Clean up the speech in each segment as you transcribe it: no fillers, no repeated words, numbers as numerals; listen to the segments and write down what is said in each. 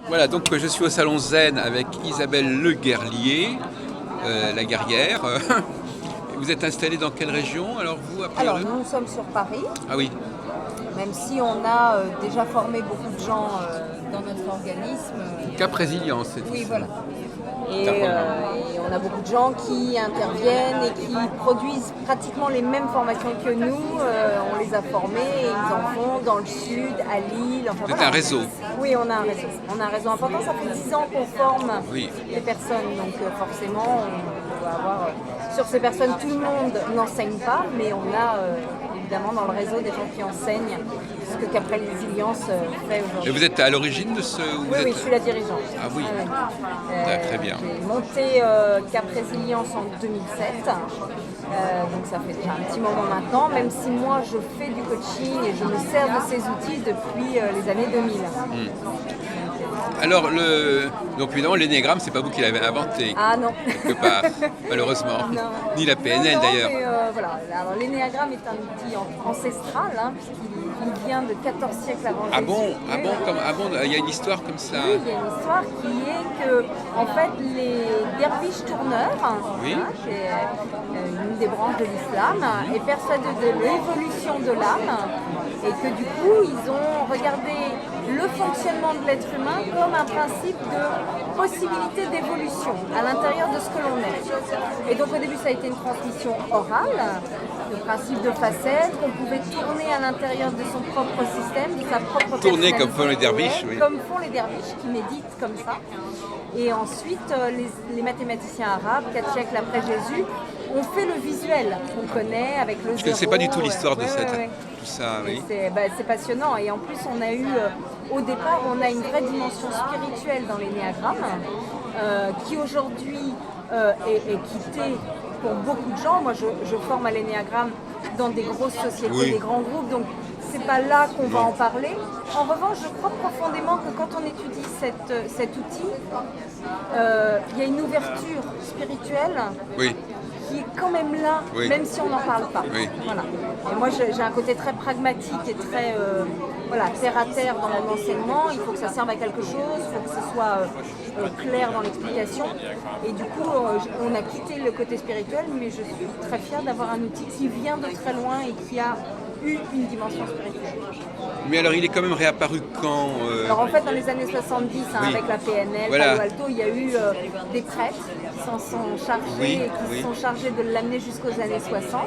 Voilà, donc je suis au Salon Zen avec Isabelle Le Guerlier, la guerrière. Vous êtes installée dans quelle région, alors vous, a Alors, priori? nous sommes sur Paris, Ah oui, même si on a déjà formé beaucoup de gens dans notre organisme. Cap Résilience, c'est Oui, ici. voilà. Cap Romain. Et on a beaucoup de gens qui interviennent et qui produisent pratiquement les mêmes formations que nous. On les a formés et ils en font dans le sud, à Lille. Enfin, Vous êtes voilà. un réseau. Oui, on a un réseau. On a un réseau important. Ça fait 10 ans qu'on forme Oui. les personnes. Donc forcément, on va avoir... sur ces personnes, tout le monde n'enseigne pas, mais on a évidemment dans le réseau des gens qui enseignent ce que Cap Résilience fait Et aujourd'hui. vous êtes à l'origine de ce... vous Oui, êtes... oui, je suis la dirigeante. Ah oui. Très bien. J'ai monté Cap Résilience en 2007, donc ça fait déjà un petit moment maintenant, même si moi je fais du coaching et je me sers de ces outils depuis les années 2000. Alors, donc évidemment, l'énéagramme, c'est pas vous qui l'avez inventé, Ah non. quelque part, malheureusement. Non. Ni la PNL, Non, d'ailleurs. mais voilà. Alors, l'énéagramme est un outil ancestral, hein, puisqu'il vient de 14 siècles avant Ah Jésus. bon? Ah Oui, bon? oui. Ah bon? Il y a une histoire comme ça? Oui, il y a une histoire qui est que, en fait, les derviches tourneurs, Oui. qui est une des branches de l'islam, est persuadée de l'évolution de l'âme et que du coup, ils ont regardé le fonctionnement de l'être humain comme un principe de possibilité d'évolution à l'intérieur de ce que l'on est. Et donc au début, ça a été une transmission orale, le principe de facettes, qu'on pouvait tourner à l'intérieur de son propre système, de sa propre Tourner personnalité. comme font les derviches, oui. Comme font les derviches qui méditent comme ça. Et ensuite, les mathématiciens arabes, 4 siècles après Jésus, ont fait le visuel qu'on connaît avec le Je ne connaissais zéro. pas du tout l'histoire de Ouais, cette... ouais, ouais. tout ça, oui. C'est passionnant. Et en plus, on a eu, au départ, on a une vraie dimension spirituelle dans l'énéagramme, qui aujourd'hui est quittée pour beaucoup de gens. Moi, je forme à l'énéagramme dans des grosses sociétés, Oui. des grands groupes, donc c'est pas là qu'on va en parler. En revanche, je crois profondément que quand on étudie cet outil, il y a une ouverture spirituelle Oui. qui est quand même là, Oui. même si on n'en parle pas. Oui. Voilà. Et moi, j'ai un côté très pragmatique et très terre à terre dans mon enseignement. Il faut que ça serve à quelque chose, il faut que ce soit clair dans l'explication. Et du coup, on a quitté le côté spirituel, mais je suis très fière d'avoir un outil qui vient de très loin et qui a eu une dimension spirituelle. Mais alors, il est quand même réapparu quand Alors en fait, dans les années 70, Oui. avec la PNL, Voilà. Palo Alto, il y a eu des prêtres qui s'en sont chargés Oui, et qui oui. se sont chargés de l'amener jusqu'aux années 60.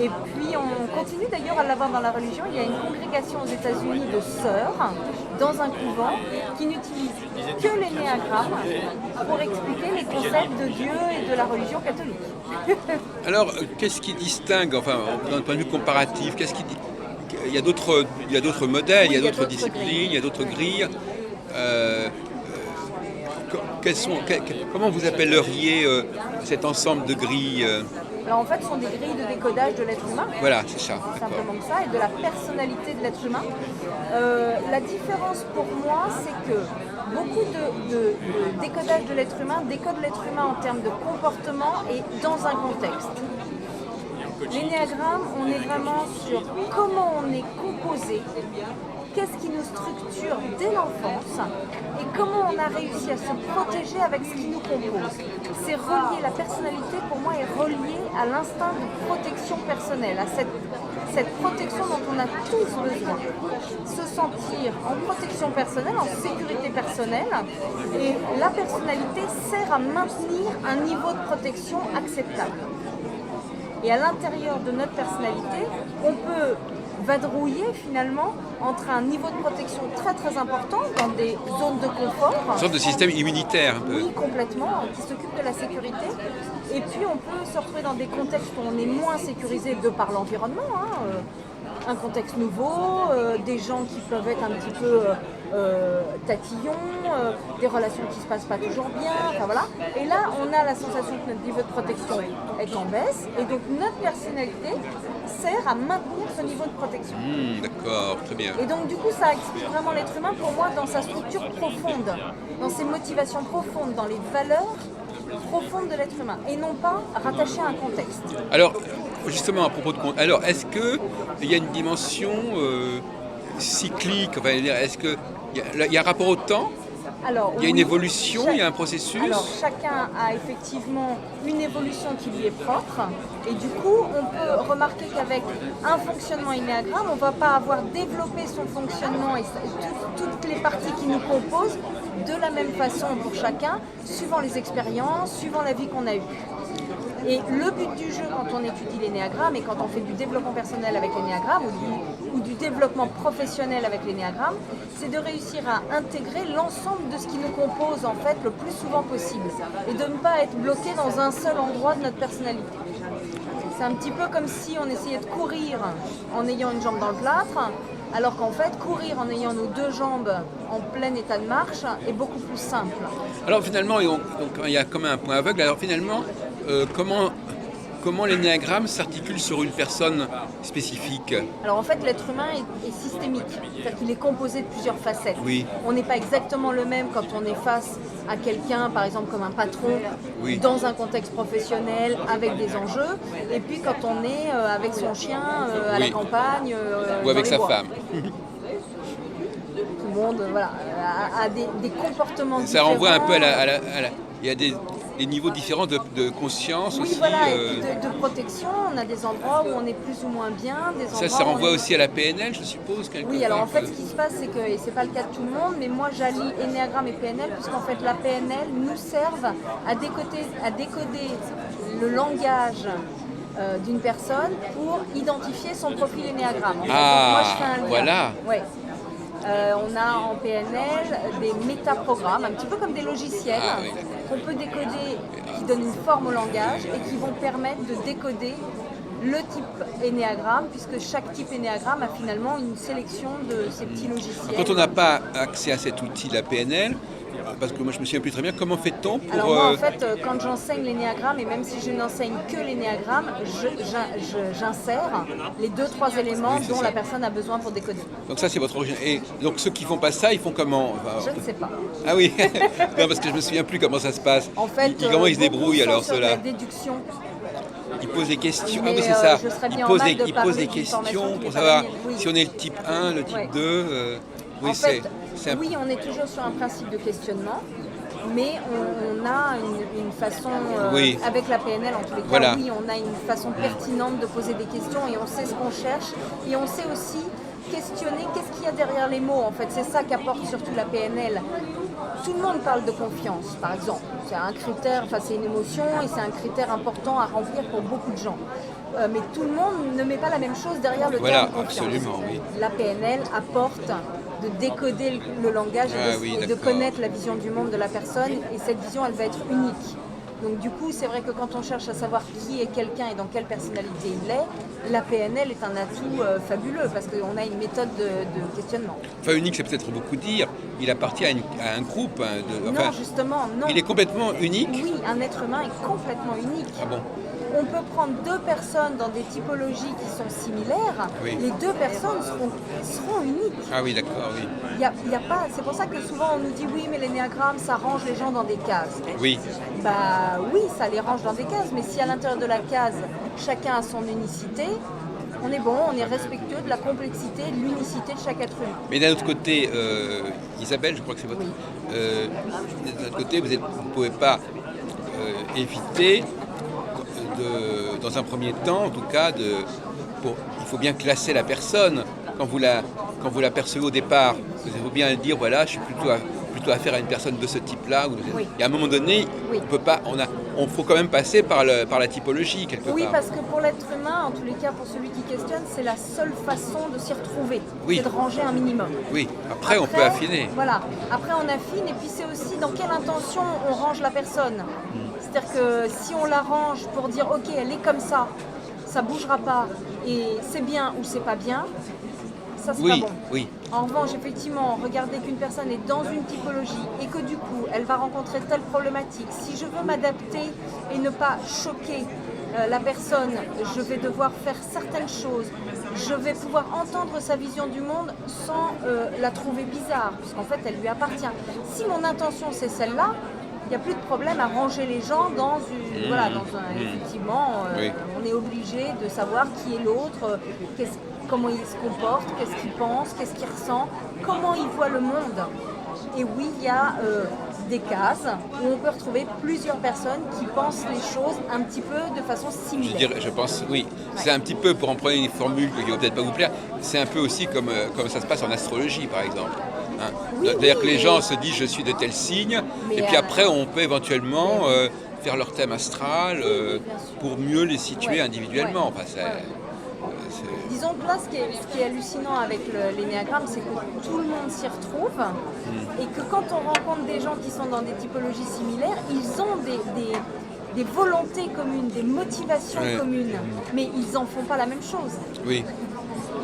Et puis on continue d'ailleurs à l'avoir dans la religion. Il y a une congrégation aux États-Unis de sœurs dans un couvent qui n'utilise que l'énéagramme pour expliquer les concepts de Dieu et de la religion catholique. Alors, qu'est-ce qui distingue, enfin, d'un point de vue comparatif, qu'est-ce qui dit... Il y a d'autres modèles, Oui, il y a d'autres disciplines, grilles. il y a d'autres grilles. Comment vous appelleriez cet ensemble de grilles Alors en fait, ce sont des grilles de décodage de l'être humain. Voilà, c'est ça. D'accord. Simplement que ça, et de la personnalité de l'être humain. La différence pour moi, c'est que beaucoup de décodage de l'être humain décode l'être humain en termes de comportement et dans un contexte. L'énéagramme, on est vraiment sur comment on est composé, qu'est-ce qui nous structure dès l'enfance et comment on a réussi à se protéger avec ce qui nous compose. C'est relié, la personnalité pour moi est reliée à l'instinct de protection personnelle, à cette protection dont on a tous besoin. Se sentir en protection personnelle, en sécurité personnelle, et la personnalité sert à maintenir un niveau de protection acceptable. Et à l'intérieur de notre personnalité, on peut vadrouiller finalement entre un niveau de protection très très important dans des zones de confort. Une sorte de système immunitaire un peu. Oui, complètement, qui s'occupe de la sécurité. Et puis on peut se retrouver dans des contextes où on est moins sécurisé de par l'environnement. Un contexte nouveau, des gens qui peuvent être un petit peu tatillons, des relations qui ne se passent pas toujours bien, enfin voilà. Et là, on a la sensation que notre niveau de protection est en baisse, et donc notre personnalité sert à maintenir ce niveau de protection. D'accord, très bien. Et donc du coup, ça explique vraiment l'être humain pour moi dans sa structure profonde, dans ses motivations profondes, dans les valeurs profondes de l'être humain, et non pas rattaché à un contexte. Alors, justement, à propos de compte, alors est-ce qu'il y a une dimension cyclique, enfin, est-ce qu'il y a un rapport au temps? Alors, Il y a une oui, évolution, il y a un processus. Alors, chacun a effectivement une évolution qui lui est propre. Et du coup, on peut remarquer qu'avec un fonctionnement énéagramme, on ne va pas avoir développé son fonctionnement et toutes les parties qui nous composent de la même façon pour chacun, suivant les expériences, suivant la vie qu'on a eue. Et le but du jeu quand on étudie l'énéagramme et quand on fait du développement personnel avec l'énéagramme ou du développement professionnel avec l'énéagramme, c'est de réussir à intégrer l'ensemble de ce qui nous compose en fait le plus souvent possible et de ne pas être bloqué dans un seul endroit de notre personnalité. C'est un petit peu comme si on essayait de courir en ayant une jambe dans le plâtre, alors qu'en fait, courir en ayant nos deux jambes en plein état de marche est beaucoup plus simple. Alors finalement, donc, il y a comme un point aveugle. Alors finalement, comment l'énéagramme s'articule sur une personne spécifique? Alors en fait, l'être humain est systémique, c'est-à-dire qu'il est composé de plusieurs facettes. Oui. On n'est pas exactement le même quand on est face à quelqu'un, par exemple comme un patron, Oui. dans un contexte professionnel, avec des enjeux, et puis quand on est avec son chien à la Oui. campagne, Ou avec dans les sa bois. femme. Tout le monde voilà, a des comportements Ça différents. renvoie un peu il y a des niveaux différents de conscience Oui, aussi. voilà, et puis de protection, on a des endroits où on est plus ou moins bien, des endroits Ça où on renvoie est... aussi à la PNL, je suppose, quelque Oui, part. alors en fait, ce qui se passe, c'est que, et c'est pas le cas de tout le monde, mais moi j'allie Énéagramme et PNL, puisqu'en fait la PNL nous servent à décoder le langage d'une personne pour identifier son profil Énéagramme. En fait, donc moi je fais un lien. Voilà. Ouais. On a en PNL des métaprogrammes, un petit peu comme des logiciels, Ah, oui. qu'on peut décoder, qui donnent une forme au langage et qui vont permettre de décoder le type énéagramme, puisque chaque type énéagramme a finalement une sélection de ces petits logiciels. Quand on n'a pas accès à cet outil, la PNL, parce que moi je me souviens plus très bien, comment fait-on pour... Alors moi en fait, quand j'enseigne l'énéagramme, et même si je n'enseigne que l'énéagramme, j'insère les 2-3 éléments Oui, c'est dont ça. la personne a besoin pour décoder. Donc ça c'est votre origine. Et donc ceux qui font pas ça, ils font comment? Enfin, Je ne sais pas. Ah oui, non parce que je me souviens plus comment ça se passe. En fait, Comment ils se beaucoup débrouillent sont alors sur ceux-là? la déduction. Ils posent des questions. Mais, Ah oui c'est ça. je serais Ils bien en posent mal de ils parler posent des d'une formation questions qui pour n'est pas savoir la mienne. Oui. si on est le type 1, le type Ouais. 2. Oui, En fait, c'est un- oui, on est toujours sur un principe de questionnement, mais on a une façon, Oui. avec la PNL en tous les cas, Voilà. oui, on a une façon pertinente de poser des questions et on sait ce qu'on cherche et on sait aussi questionner qu'est-ce qu'il y a derrière les mots. En fait, c'est ça qu'apporte surtout la PNL. Tout le monde parle de confiance, par exemple. C'est un critère, enfin c'est une émotion et c'est un critère important à remplir pour beaucoup de gens. Mais tout le monde ne met pas la même chose derrière le Voilà, terme confiance. absolument, oui. La PNL apporte de décoder le langage Ah oui, et de d'accord. connaître la vision du monde de la personne. Et cette vision, elle va être unique. Donc du coup, c'est vrai que quand on cherche à savoir qui est quelqu'un et dans quelle personnalité il est, la PNL est un atout fabuleux parce qu'on a une méthode de questionnement. Enfin unique c'est peut-être beaucoup dire. Il appartient à un groupe. Non, justement, non. il est complètement unique. Oui, un être humain est complètement unique. Ah bon? On peut prendre deux personnes dans des typologies qui sont similaires, Oui. les deux personnes seront uniques. Ah oui d'accord, oui. Il y a pas, c'est pour ça que souvent on nous dit oui mais l'énéagramme ça range les gens dans des cases. Oui. Bah oui, ça les range dans des cases, mais si à l'intérieur de la case chacun a son unicité, on est bon, on est respectueux de la complexité et de l'unicité de chaque être humain. Mais d'un autre côté, Isabelle, je crois que c'est votre... Oui. D'un autre côté, vous ne pouvez pas éviter, dans un premier temps, en tout cas, il faut bien classer la personne quand vous la percevez au départ. Il faut bien dire, voilà, je suis plutôt affaire à une personne de ce type-là. Oui. Et à un moment donné, Oui. on peut pas, on faut quand même passer par la typologie quelque Oui, part. parce que pour l'être humain, en tous les cas, pour celui qui questionne, c'est la seule façon de s'y retrouver. Oui. C'est de ranger un minimum. Oui. Après, on peut affiner. Voilà. Après, on affine, et puis c'est aussi dans quelle intention on range la personne. C'est-à-dire que si on la range pour dire, ok, elle est comme ça bougera pas, et c'est bien ou c'est pas bien, ça c'est pas Oui, bon. oui. En revanche, effectivement, regardez qu'une personne est dans une typologie et que du coup, elle va rencontrer telle problématique. Si je veux m'adapter et ne pas choquer la personne, je vais devoir faire certaines choses. Je vais pouvoir entendre sa vision du monde sans la trouver bizarre, puisqu'en fait, elle lui appartient. Si mon intention, c'est celle-là, il n'y a plus de problème à ranger les gens dans une... Voilà, effectivement, Oui. on est obligé de savoir qui est l'autre, comment il se comporte, qu'est-ce qu'il pense, qu'est-ce qu'il ressent, comment il voit le monde. Et oui, il y a des cases où on peut retrouver plusieurs personnes qui pensent les choses un petit peu de façon similaire. Je pense, oui. C'est un petit peu, pour employer une formule qui ne va peut-être pas vous plaire, c'est un peu aussi comme ça se passe en astrologie, par exemple. Hein. Oui, C'est-à-dire que les gens mais- se disent je suis de tel signe, Mais, et puis après on peut éventuellement mais- faire leur thème astral oui, bien sûr. pour mieux les situer Ouais, individuellement. ouais, Enfin, ouais. Disons que là, ce qui est hallucinant avec l'énéagramme, c'est que tout le monde s'y retrouve et que quand on rencontre des gens qui sont dans des typologies similaires, ils ont des volontés communes, des motivations Ouais. communes, mais ils n'en font pas la même chose. Oui,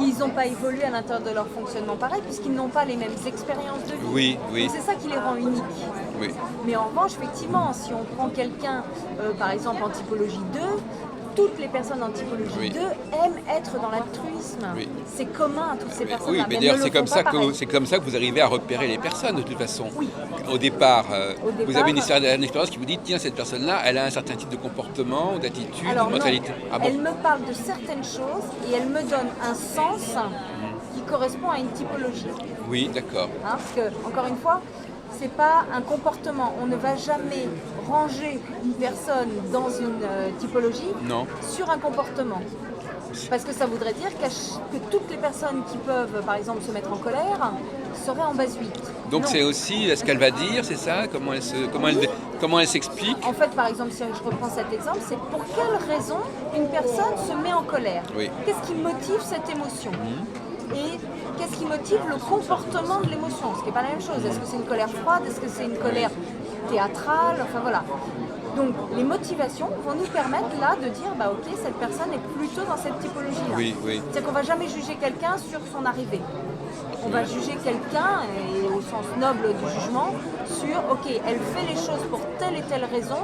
Ils n'ont pas évolué à l'intérieur de leur fonctionnement pareil, puisqu'ils n'ont pas les mêmes expériences de vie. oui, oui, Donc c'est ça qui les rend uniques. oui. Mais en revanche, effectivement, si on prend quelqu'un, par exemple en typologie 2, toutes les personnes en typologie Oui. 2 aiment être dans l'altruisme. Oui. C'est commun à toutes ces personnes-là. Oui, mais elles d'ailleurs ne c'est le comme font ça pas pareil. c'est comme ça que vous arrivez à repérer les personnes de toute façon. Oui. Au départ, Au vous départ, avez une certaine expérience qui vous dit tiens, cette personne-là, elle a un certain type de comportement, ou d'attitude, Alors de non, mentalité. Ah bon? elle me parle de certaines choses et elle me donne un sens qui correspond à une typologie. Oui, d'accord. Hein, parce que, encore une fois, c'est pas un comportement. On ne va jamais ranger une personne dans une typologie Non. sur un comportement. Parce que ça voudrait dire que toutes les personnes qui peuvent, par exemple, se mettre en colère, seraient en base 8. Donc Non. c'est aussi ce qu'elle va dire, c'est ça? Comment elle s'explique? En fait, par exemple, si je reprends cet exemple, c'est pour quelle raison une personne se met en colère? Oui. Qu'est-ce qui motive cette émotion? Et qu'est-ce qui motive le comportement de l'émotion? Ce qui n'est pas la même chose. Est-ce que c'est une colère froide? Est-ce que c'est une colère théâtrale? Enfin voilà. Donc les motivations vont nous permettre là de dire bah ok, cette personne est plutôt dans cette typologie-là. Oui, oui. C'est-à-dire qu'on ne va jamais juger quelqu'un sur son arrivée. On va juger quelqu'un, et au sens noble du jugement, sur ok, elle fait les choses pour telle et telle raison,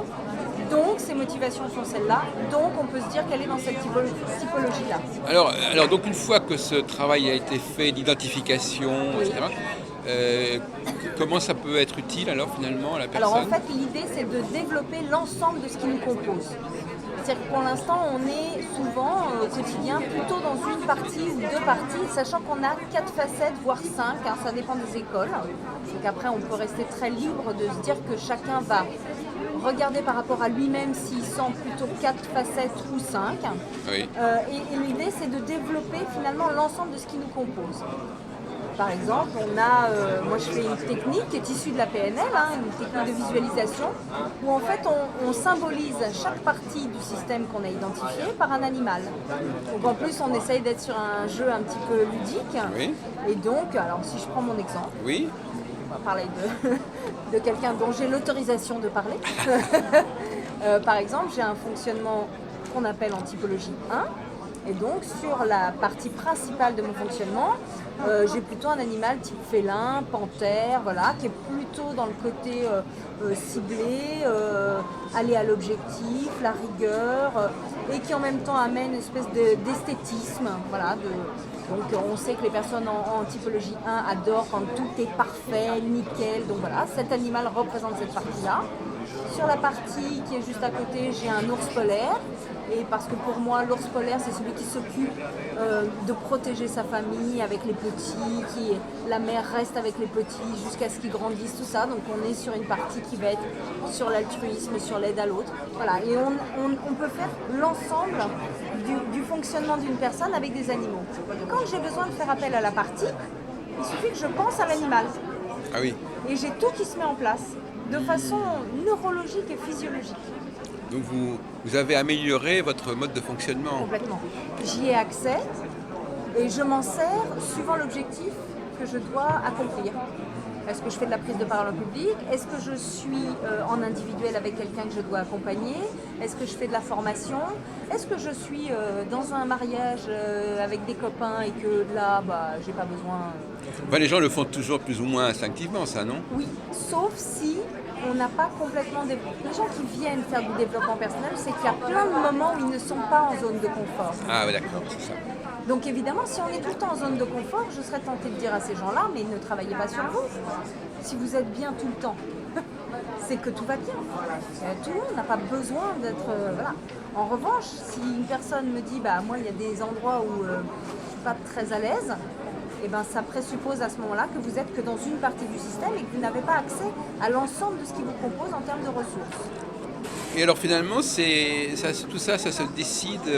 donc ses motivations sont celles-là, donc on peut se dire qu'elle est dans cette typologie-là. Alors donc une fois que ce travail a été fait d'identification, Oui. etc., comment ça peut être utile alors finalement à la personne? Alors en fait, l'idée c'est de développer l'ensemble de ce qui nous compose. C'est-à-dire que pour l'instant, on est souvent au quotidien plutôt dans une partie ou deux parties, sachant qu'on a 4 facettes, voire 5, hein, ça dépend des écoles. Donc après, on peut rester très libre de se dire que chacun va regarder par rapport à lui-même s'il sent plutôt 4 facettes ou 5. Oui. Et l'idée, c'est de développer finalement l'ensemble de ce qui nous compose. Par exemple, moi je fais une technique qui est issue de la PNL, hein, une technique de visualisation, où en fait on symbolise chaque partie du système qu'on a identifié par un animal. Donc en plus on essaye d'être sur un jeu un petit peu ludique. Oui. Et donc, alors si je prends mon exemple, Oui. on va parler de quelqu'un dont j'ai l'autorisation de parler. Par exemple, j'ai un fonctionnement qu'on appelle en typologie 1. Et donc, sur la partie principale de mon fonctionnement, j'ai plutôt un animal type félin, panthère, voilà, qui est plutôt dans le côté ciblé, aller à l'objectif, la rigueur, et qui en même temps amène une espèce d'esthétisme. Voilà, donc, on sait que les personnes en typologie 1 adorent quand tout est parfait, nickel. Donc voilà, cet animal représente cette partie-là. Sur la partie qui est juste à côté, j'ai un ours polaire. Et parce que pour moi, l'ours polaire, c'est celui qui s'occupe de protéger sa famille avec les petits, la mère reste avec les petits jusqu'à ce qu'ils grandissent, tout ça. Donc on est sur une partie qui va être sur l'altruisme, sur l'aide à l'autre. Voilà. Et on peut faire l'ensemble du fonctionnement d'une personne avec des animaux. Quand j'ai besoin de faire appel à la partie, il suffit que je pense à l'animal. Ah oui. Et j'ai tout qui se met en place de façon neurologique et physiologique. Donc vous avez amélioré votre mode de fonctionnement. Complètement. J'y ai accès et je m'en sers suivant l'objectif que je dois accomplir. Est-ce que je fais de la prise de parole en public? Est-ce que je suis en individuel avec quelqu'un que je dois accompagner? Est-ce que je fais de la formation? Est-ce que je suis dans un mariage avec des copains et que là, j'ai pas besoin... Enfin, les gens le font toujours plus ou moins instinctivement, ça, non? Oui, sauf si on n'a pas complètement développé. Les gens qui viennent faire du développement personnel, c'est qu'il y a plein de moments où ils ne sont pas en zone de confort. Ah oui, d'accord, c'est ça. Donc évidemment, si on est tout le temps en zone de confort, je serais tentée de dire à ces gens-là, mais ne travaillez pas sur vous. Si vous êtes bien tout le temps, c'est que tout va bien. Tout le monde n'a pas besoin d'être... voilà. En revanche, si une personne me dit, moi il y a des endroits où je ne suis pas très à l'aise, eh ben, ça présuppose à ce moment-là que vous êtes que dans une partie du système et que vous n'avez pas accès à l'ensemble de ce qui vous compose en termes de ressources. Et alors finalement, tout ça, ça se décide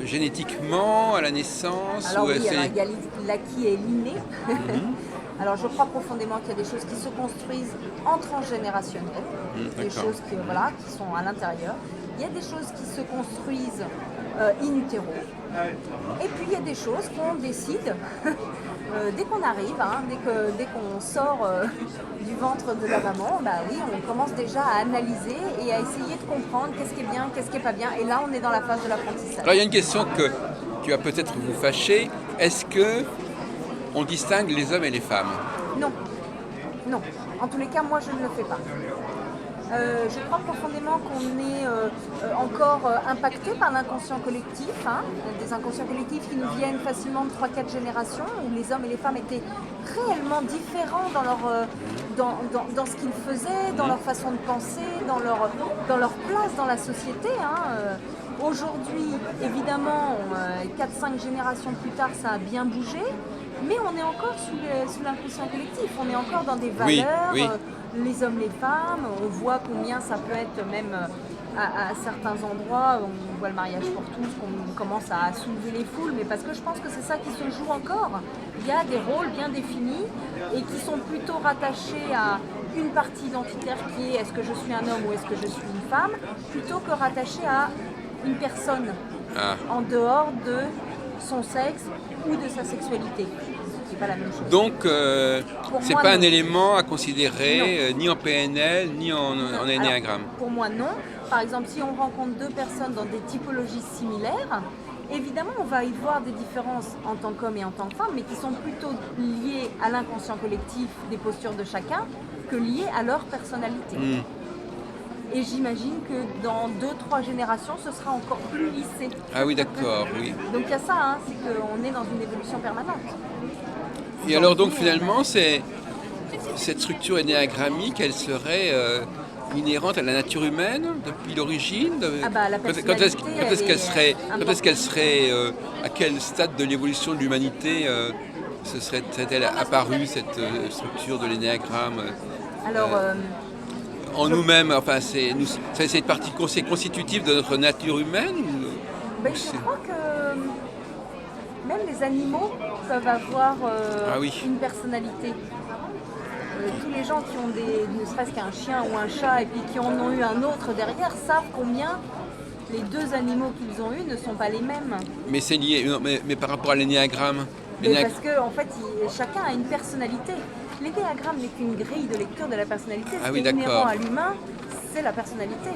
génétiquement à la naissance Alors ou oui, c'est... alors, il y a l'acquis et l'inné. Mhm. Alors je crois profondément qu'il y a des choses qui se construisent en transgénérationnel, des D'accord. choses qui sont à l'intérieur. Il y a des choses qui se construisent in utero. Et puis il y a des choses qu'on décide dès qu'on arrive, hein, dès qu'on sort du ventre de la maman, bah oui, on commence déjà à analyser et à essayer de comprendre qu'est-ce qui est bien, qu'est-ce qui n'est pas bien. Et là, on est dans la phase de l'apprentissage. Alors il y a une question qui va peut-être vous fâcher. Est-ce que on distingue les hommes et les femmes? Non, non. En tous les cas, moi, je ne le fais pas. Je crois profondément qu'on est encore impacté par l'inconscient collectif, hein, des inconscients collectifs qui nous viennent facilement de 3-4 générations, où les hommes et les femmes étaient réellement différents dans ce qu'ils faisaient, dans leur façon de penser, dans leur place dans la société. Hein. Aujourd'hui, évidemment, 4-5 générations plus tard, ça a bien bougé, mais on est encore sous l'inconscient collectif, on est encore dans des valeurs, Oui. Les hommes, les femmes, on voit combien ça peut être même à certains endroits, on voit le mariage pour tous, qu'on commence à soulever les foules, mais parce que je pense que c'est ça qui se joue encore. Il y a des rôles bien définis et qui sont plutôt rattachés à une partie identitaire qui est est-ce que je suis un homme ou est-ce que je suis une femme, plutôt que rattachés à une personne en dehors de son sexe ou de sa sexualité. C'est pas la même chose. Donc, c'est moi, pas un non. élément à considérer ni en PNL ni en énéagramme. Alors, pour moi, non. Par exemple, si on rencontre deux personnes dans des typologies similaires, évidemment, on va y voir des différences en tant qu'homme et en tant que femme, mais qui sont plutôt liées à l'inconscient collectif des postures de chacun que liées à leur personnalité. Et j'imagine que dans 2-3 générations, ce sera encore plus lissé. Ah oui, d'accord, oui. Donc il y a ça, hein, c'est qu'on est dans une évolution permanente. Et alors donc finalement, cette structure énéagrammique, elle serait inhérente à la nature humaine depuis l'origine? La personnalité, Quand est-ce qu'elle serait à quel stade de l'évolution de l'humanité serait-elle apparue, cette structure de l'énéagramme Alors, en nous-mêmes? Enfin, c'est une partie constitutive de notre nature humaine je crois que même les animaux peuvent avoir une personnalité. Tous les gens qui ont ne serait-ce qu'un chien ou un chat et puis qui en ont eu un autre derrière savent combien les deux animaux qu'ils ont eus ne sont pas les mêmes. Mais c'est lié, non, mais par rapport à l'énéagramme. Parce que en fait, chacun a une personnalité. L'énéagramme n'est qu'une grille de lecture de la personnalité. Ce qui est inhérent à l'humain, c'est la personnalité.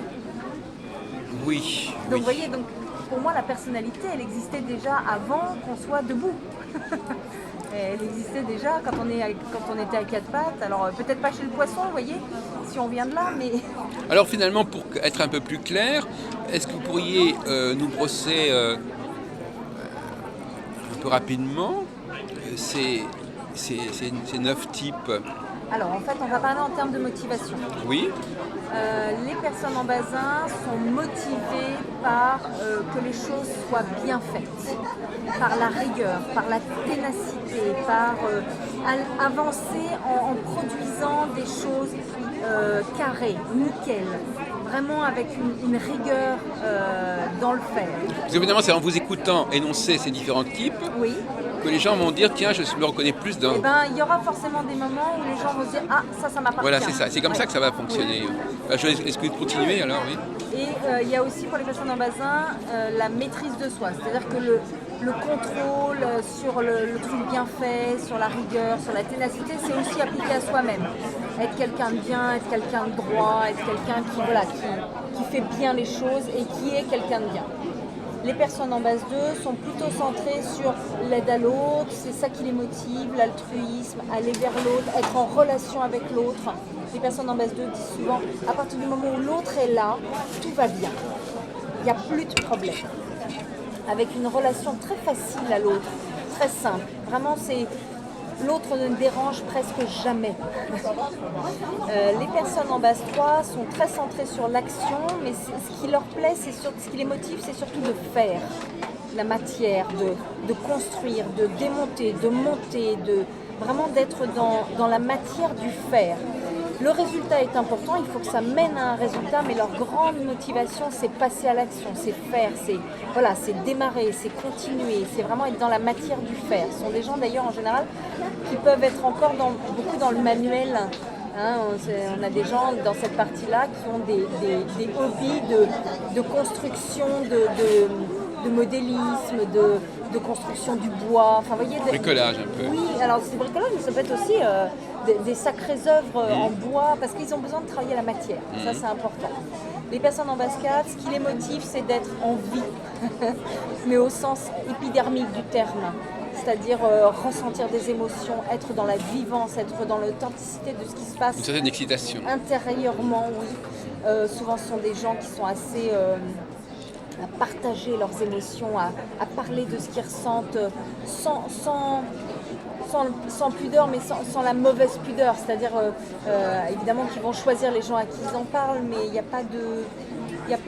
Oui. Donc vous voyez, donc, pour moi, la personnalité, elle existait déjà avant qu'on soit debout. Elle existait déjà quand on était à quatre pattes. Alors peut-être pas chez le poisson, vous voyez, si on vient de là, mais... Alors finalement, pour être un peu plus clair, est-ce que vous pourriez nous brosser un peu rapidement ces 9 types? Alors en fait, on va parler en termes de motivation. Oui. Les personnes en basin sont motivées par que les choses soient bien faites, par la rigueur, par la ténacité, par avancer en produisant des choses carrées, nickel, vraiment avec une rigueur dans le faire. Parce évidemment, c'est en vous écoutant énoncer ces différents types que les gens vont dire tiens, je me reconnais plus dans... Eh ben, il y aura forcément des moments où les gens vont se dire ah, ça m'appartient. Voilà, c'est ça. C'est comme ça que ça va fonctionner. Oui. Est-ce que vous continuez alors? Oui. Et il y a aussi pour les personnes en basin la maîtrise de soi. C'est-à-dire que le contrôle sur le truc bien fait, sur la rigueur, sur la ténacité, c'est aussi appliqué à soi-même. Être quelqu'un de bien, être quelqu'un de droit, être quelqu'un qui fait bien les choses et qui est quelqu'un de bien. Les personnes en base 2 sont plutôt centrées sur l'aide à l'autre, c'est ça qui les motive, l'altruisme, aller vers l'autre, être en relation avec l'autre. Les personnes en base 2 disent souvent, à partir du moment où l'autre est là, tout va bien. Il n'y a plus de problème. Avec une relation très facile à l'autre, très simple. Vraiment, l'autre ne dérange presque jamais. Les personnes en base 3 sont très centrées sur l'action, mais ce qui leur plaît, ce qui les motive, c'est surtout de faire. la matière, de construire, de démonter, de monter, vraiment d'être dans la matière du faire. Le résultat est important, il faut que ça mène à un résultat, mais leur grande motivation, c'est passer à l'action, c'est faire, c'est démarrer, c'est continuer, c'est vraiment être dans la matière du faire. Ce sont des gens d'ailleurs en général qui peuvent être encore beaucoup dans le manuel. Hein, on a des gens dans cette partie-là qui ont des hobbies de construction, de modélisme, de construction du bois. Enfin, vous voyez, Bricolage un peu. Oui, alors c'est bricolage, mais ça peut être aussi des sacrées œuvres en bois, parce qu'ils ont besoin de travailler la matière. Ça, c'est important. Les personnes en basket, ce qui les motive, c'est d'être en vie, mais au sens épidermique du terme. C'est-à-dire ressentir des émotions, être dans la vivance, être dans l'authenticité de ce qui se passe. Une certaine excitation. Intérieurement, oui. Souvent, ce sont des gens qui sont assez à partager leurs émotions, à parler de ce qu'ils ressentent sans pudeur, mais sans la mauvaise pudeur. C'est-à-dire, évidemment, qu'ils vont choisir les gens à qui ils en parlent, mais il n'y a pas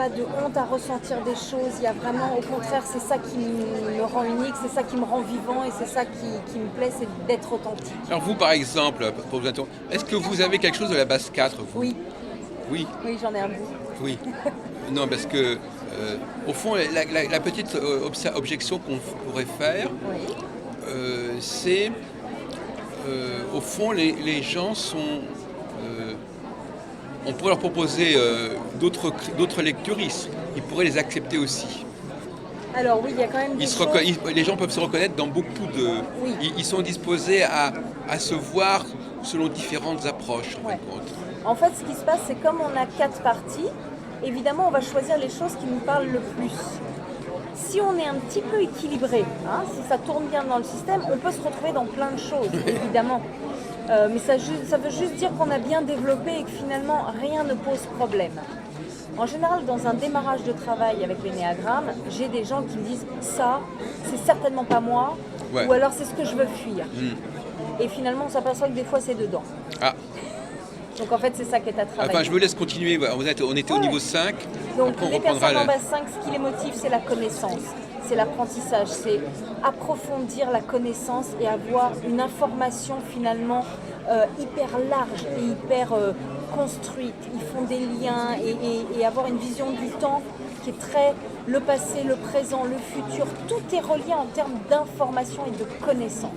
de honte à ressentir des choses. Il y a vraiment, au contraire, c'est ça qui me rend unique, c'est ça qui me rend vivant et c'est ça qui me plaît, c'est d'être authentique. Alors vous, par exemple, pour vous interrompre, est-ce que vous avez quelque chose de la base 4, vous? Oui. Oui. Oui, j'en ai un bout. Oui. Non, parce que, au fond, la petite objection qu'on pourrait faire, Oui. c'est, au fond, les gens sont... on pourrait leur proposer d'autres lectures, ils pourraient les accepter aussi. Alors oui, il y a quand même des choses... Les gens peuvent se reconnaître dans beaucoup de... Oui. Ils sont disposés à se voir selon différentes approches, en fin de compte. En fait, ce qui se passe, c'est comme on a 4 parties, évidemment, on va choisir les choses qui nous parlent le plus. Si on est un petit peu équilibré, hein, si ça tourne bien dans le système, on peut se retrouver dans plein de choses, évidemment. Mais ça veut juste dire qu'on a bien développé et que finalement, rien ne pose problème. En général, dans un démarrage de travail avec l'énéagramme, j'ai des gens qui me disent « ça, c'est certainement pas moi Ouais. » ou alors « c'est ce que je veux fuir ». Et finalement, on s'aperçoit que des fois, c'est dedans. Ah. Donc en fait, c'est ça qui est à travailler. Enfin, je me laisse continuer. On était au niveau 5. Donc Après, on les reprendra personnes en base 5, ce qui les motive, c'est la connaissance, c'est l'apprentissage, c'est approfondir la connaissance et avoir une information finalement hyper large et hyper construite. Ils font des liens et avoir une vision du temps qui est très le passé, le présent, le futur. Tout est relié en termes d'information et de connaissance.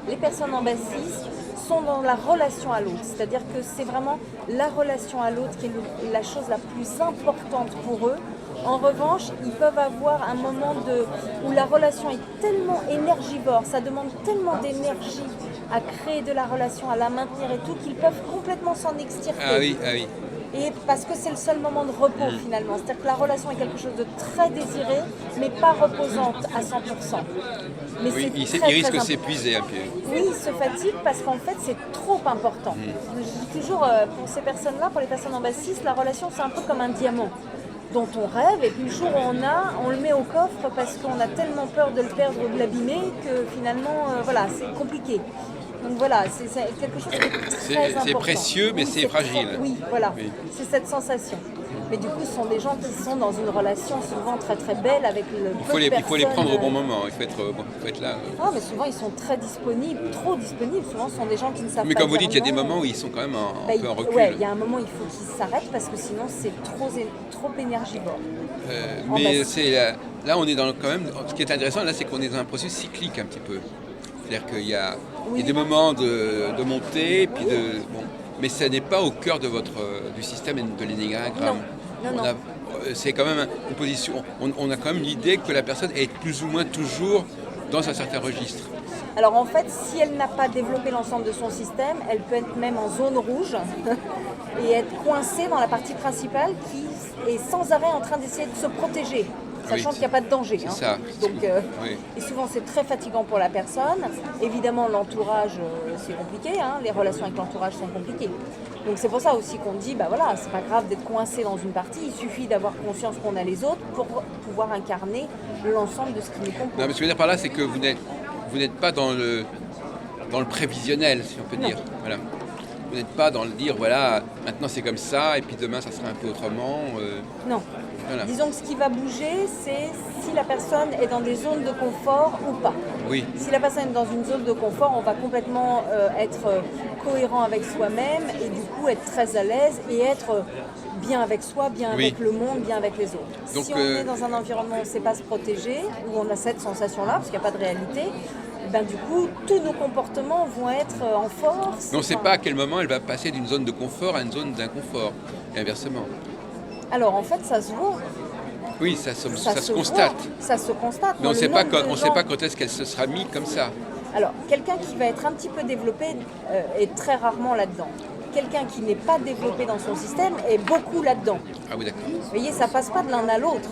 Les personnes en base 6 sont dans la relation à l'autre, c'est-à-dire que c'est vraiment la relation à l'autre qui est la chose la plus importante pour eux. En revanche, ils peuvent avoir un moment où la relation est tellement énergivore, ça demande tellement d'énergie à créer de la relation, à la maintenir et tout, qu'ils peuvent complètement s'en extirper. Ah oui, ah oui. Et parce que c'est le seul moment de repos finalement. C'est-à-dire que la relation est quelque chose de très désiré, mais pas reposante à 100%. Mais Oui, il très, risque très de s'épuiser un peu. Oui, il se fatigue parce qu'en fait, c'est trop important. Je dis toujours, pour ces personnes-là, pour les personnes en base 6, la relation, c'est un peu comme un diamant dont on rêve, et puis le jour où on le met au coffre parce qu'on a tellement peur de le perdre ou de l'abîmer que finalement, voilà, c'est compliqué. Donc voilà, c'est quelque chose qui est très important. C'est précieux, mais c'est fragile. Oui, voilà, Oui. c'est cette sensation. Mais du coup, ce sont des gens qui sont dans une relation souvent très très belle avec le Il faut les prendre au bon moment, il faut être là. Ah, mais souvent ils sont très disponibles, trop disponibles. Souvent, ce sont des gens qui ne savent Mais pas comme vous dire dites, il y a des non. moments où ils sont quand même un peu en recul. Ouais, il y a un moment où il faut qu'ils s'arrêtent parce que sinon c'est trop énergivore. Mais là, on est quand même. Ce qui est intéressant, là, c'est qu'on est dans un processus cyclique un petit peu. C'est-à-dire qu'il y a des moments de montée, puis mais ça n'est pas au cœur du système de l'énéagramme. Non. C'est quand même une position. On a quand même l'idée que la personne est plus ou moins toujours dans un certain registre. Alors en fait, si elle n'a pas développé l'ensemble de son système, elle peut être même en zone rouge et être coincée dans la partie principale qui est sans arrêt en train d'essayer de se protéger, sachant qu'il n'y a pas de danger. C'est ça. Donc, et souvent c'est très fatigant pour la personne. Évidemment, l'entourage, c'est compliqué, hein. Les relations avec l'entourage sont compliquées. Donc c'est pour ça aussi qu'on dit, bah voilà, c'est pas grave d'être coincé dans une partie, il suffit d'avoir conscience qu'on a les autres pour pouvoir incarner l'ensemble de ce qui nous compose. Non, mais ce que je veux dire par là, c'est que vous n'êtes pas dans le prévisionnel, si on peut dire. Voilà. Vous n'êtes pas dans le dire, voilà, maintenant c'est comme ça, et puis demain ça sera un peu autrement. Non. Voilà. Disons que ce qui va bouger, c'est si la personne est dans des zones de confort ou pas. Oui, Si la personne est dans une zone de confort, on va complètement être cohérent avec soi-même et du coup être très à l'aise et être bien avec soi, bien Oui. avec le monde, bien avec les autres. Donc, si on est dans un environnement où on ne sait pas se protéger, où on a cette sensation-là, parce qu'il n'y a pas de réalité, ben, du coup, tous nos comportements vont être en force. mais on ne sait pas à quel moment elle va passer d'une zone de confort à une zone d'inconfort, et inversement. Alors en fait, ça se voit. Oui, ça se voit, constate. ça se constate. Mais on ne Le sait pas nombre de sait gens- pas quand est-ce qu'elle se sera mise comme ça. Alors, quelqu'un qui va être un petit peu développé est très rarement là-dedans. Quelqu'un qui n'est pas développé dans son système est beaucoup là-dedans. Ah oui, d'accord. Vous voyez, ça passe pas de l'un à l'autre.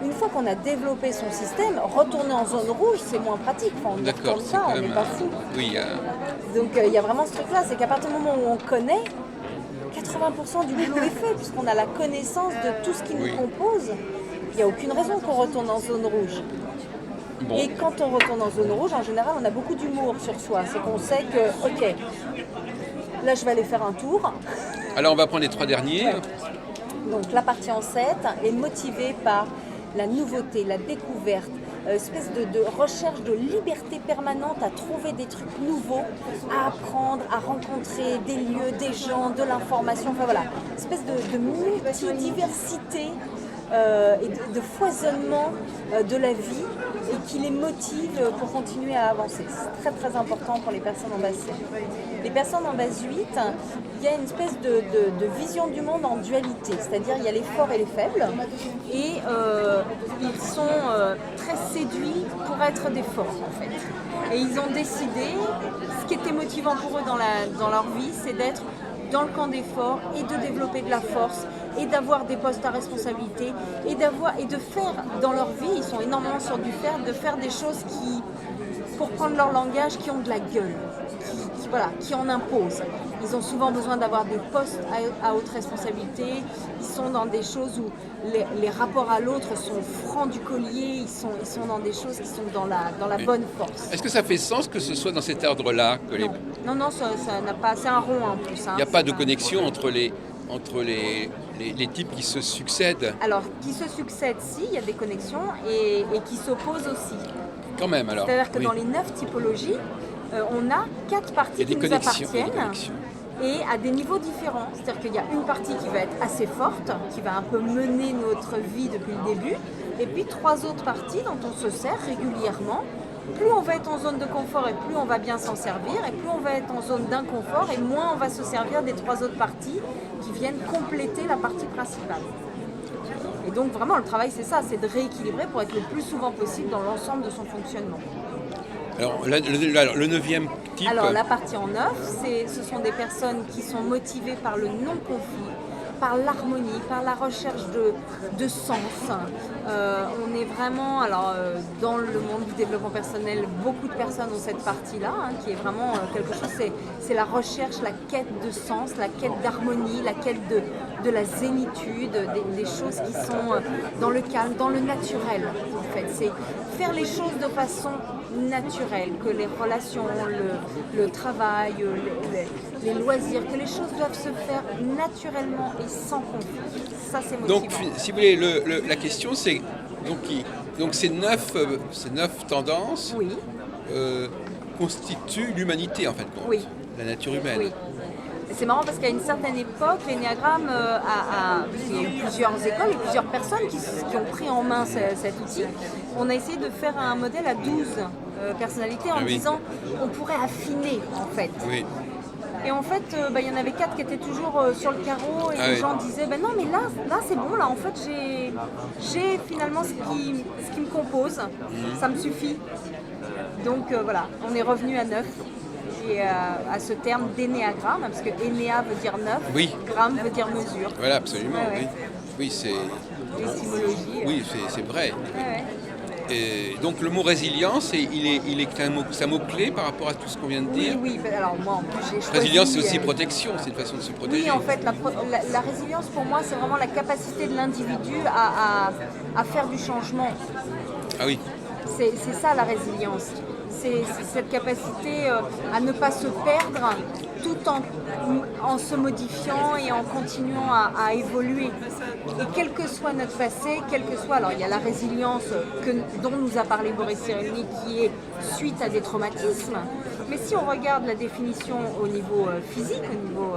Une fois qu'on a développé son système, retourner en zone rouge, c'est moins pratique. Enfin, on ne D'accord, retourne c'est pas, quand on n'est même pas fou. Oui, Donc il y a vraiment ce truc-là, c'est qu'à partir du moment où on connaît, 80% du boulot est fait, puisqu'on a la connaissance de tout ce qui nous Oui. compose. Il n'y a aucune raison qu'on retourne en zone rouge. bon. Et quand on retourne en zone rouge, en général, on a beaucoup d'humour sur soi. C'est qu'on sait que, ok, là je vais aller faire un tour. Alors on va prendre les 3 derniers. Donc la partie en 7 est motivée par la nouveauté, la découverte, espèce de recherche de liberté permanente à trouver des trucs nouveaux, à apprendre, à rencontrer des lieux, des gens, de l'information, enfin voilà, espèce de multidiversité et de foisonnement de la vie et qui les motive pour continuer à avancer. C'est très très important pour les personnes en base 7. Les personnes en base 8, il y a une espèce de vision du monde en dualité, c'est-à-dire il y a les forts et les faibles, et ils sont très séduits pour être des forts en fait. Et ils ont décidé, ce qui était motivant pour eux dans leur vie, c'est d'être dans le camp des forts et de développer de la force et d'avoir des postes à responsabilité et de faire dans leur vie, ils sont énormément sur du faire, de faire des choses qui, pour prendre leur langage, qui ont de la gueule, qui en imposent. Ils ont souvent besoin d'avoir des postes à haute responsabilité, ils sont dans des choses où les rapports à l'autre sont francs du collier, ils sont dans des choses qui sont dans la bonne force. Est-ce que ça fait sens que ce soit dans cet ordre-là que les... Non, ça n'a pas, c'est un rond en plus. Il n'y a pas de connexion entre les types qui se succèdent. Alors, qui se succèdent, si, il y a des connexions, et qui s'opposent aussi. Quand même, alors. C'est-à-dire que oui. dans les 9 typologies, on a 4 Il y parties a des qui nous connexions. Il y a des appartiennent connexions. et à des niveaux différents. C'est-à-dire qu'il y a une partie qui va être assez forte, qui va un peu mener notre vie depuis le début, et puis 3 autres parties dont on se sert régulièrement. Plus on va être en zone de confort et plus on va bien s'en servir, et plus on va être en zone d'inconfort et moins on va se servir des 3 autres parties qui viennent compléter la partie principale. Et donc vraiment le travail c'est ça, c'est de rééquilibrer pour être le plus souvent possible dans l'ensemble de son fonctionnement. Alors, le 9e type... Alors la partie en 9, ce sont des personnes qui sont motivées par le non-conflit, par l'harmonie, par la recherche de sens. On est vraiment, dans le monde du développement personnel, beaucoup de personnes ont cette partie-là, qui est vraiment quelque chose, c'est la recherche, la quête de sens, la quête d'harmonie, la quête de la zénitude, des choses qui sont dans le calme, dans le naturel, en fait. C'est faire les choses de façon naturelle, que les relations, le travail, les loisirs, que les choses doivent se faire naturellement et sans conflit. Ça, c'est motivant. Donc, si vous voulez, la question, c'est... Donc ces 9 tendances Oui, constituent l'humanité, en fait, compte. Oui. La nature humaine. oui. C'est marrant parce qu'à une certaine époque, l'énéagramme il y a eu plusieurs écoles et plusieurs personnes qui ont pris en main cet outil. On a essayé de faire un modèle à 12 personnalités en Ah oui. disant on pourrait affiner en fait. Oui. Et en fait, il y en avait 4 qui étaient toujours sur le carreau et Ah les oui. gens disaient non mais là c'est bon, là en fait j'ai finalement ce qui me compose, ça me suffit. Donc voilà, on est revenu à 9. Et à ce terme d'énéagramme, parce que énéa veut dire 9, Oui. gramme veut dire mesure. Voilà, absolument, Ouais, ouais. oui. Oui, c'est... L'étymologie. Oui, c'est vrai. Ouais. Et donc le mot résilience, il est c'est un mot-clé par rapport à tout ce qu'on vient de dire. Oui, alors moi en plus j'ai choisi... Résilience, c'est aussi protection, c'est une façon de se protéger. Oui, en fait, la résilience pour moi, c'est vraiment la capacité de l'individu à faire du changement. Ah oui, C'est ça la résilience. c'est cette capacité à ne pas se perdre tout en se modifiant et en continuant à évoluer. Et quel que soit notre passé, alors il y a la résilience dont nous a parlé Boris Cyrulnik qui est suite à des traumatismes, mais si on regarde la définition au niveau physique, au niveau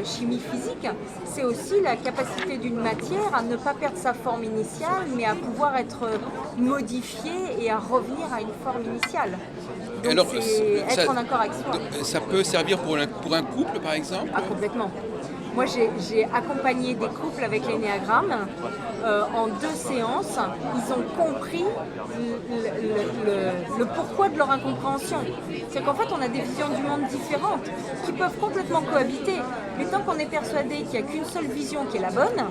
chimie physique, c'est aussi la capacité d'une matière à ne pas perdre sa forme initiale, mais à pouvoir être modifiée et à revenir à une forme initiale. Donc alors, c'est être en accord avec soi. Ça peut servir pour un couple, par exemple? Ah, complètement. Moi, j'ai accompagné des couples avec l'énéagramme en 2 séances. Ils ont compris le pourquoi de leur incompréhension. C'est qu'en fait, on a des visions du monde différentes qui peuvent complètement cohabiter. Mais tant qu'on est persuadé qu'il n'y a qu'une seule vision qui est la bonne,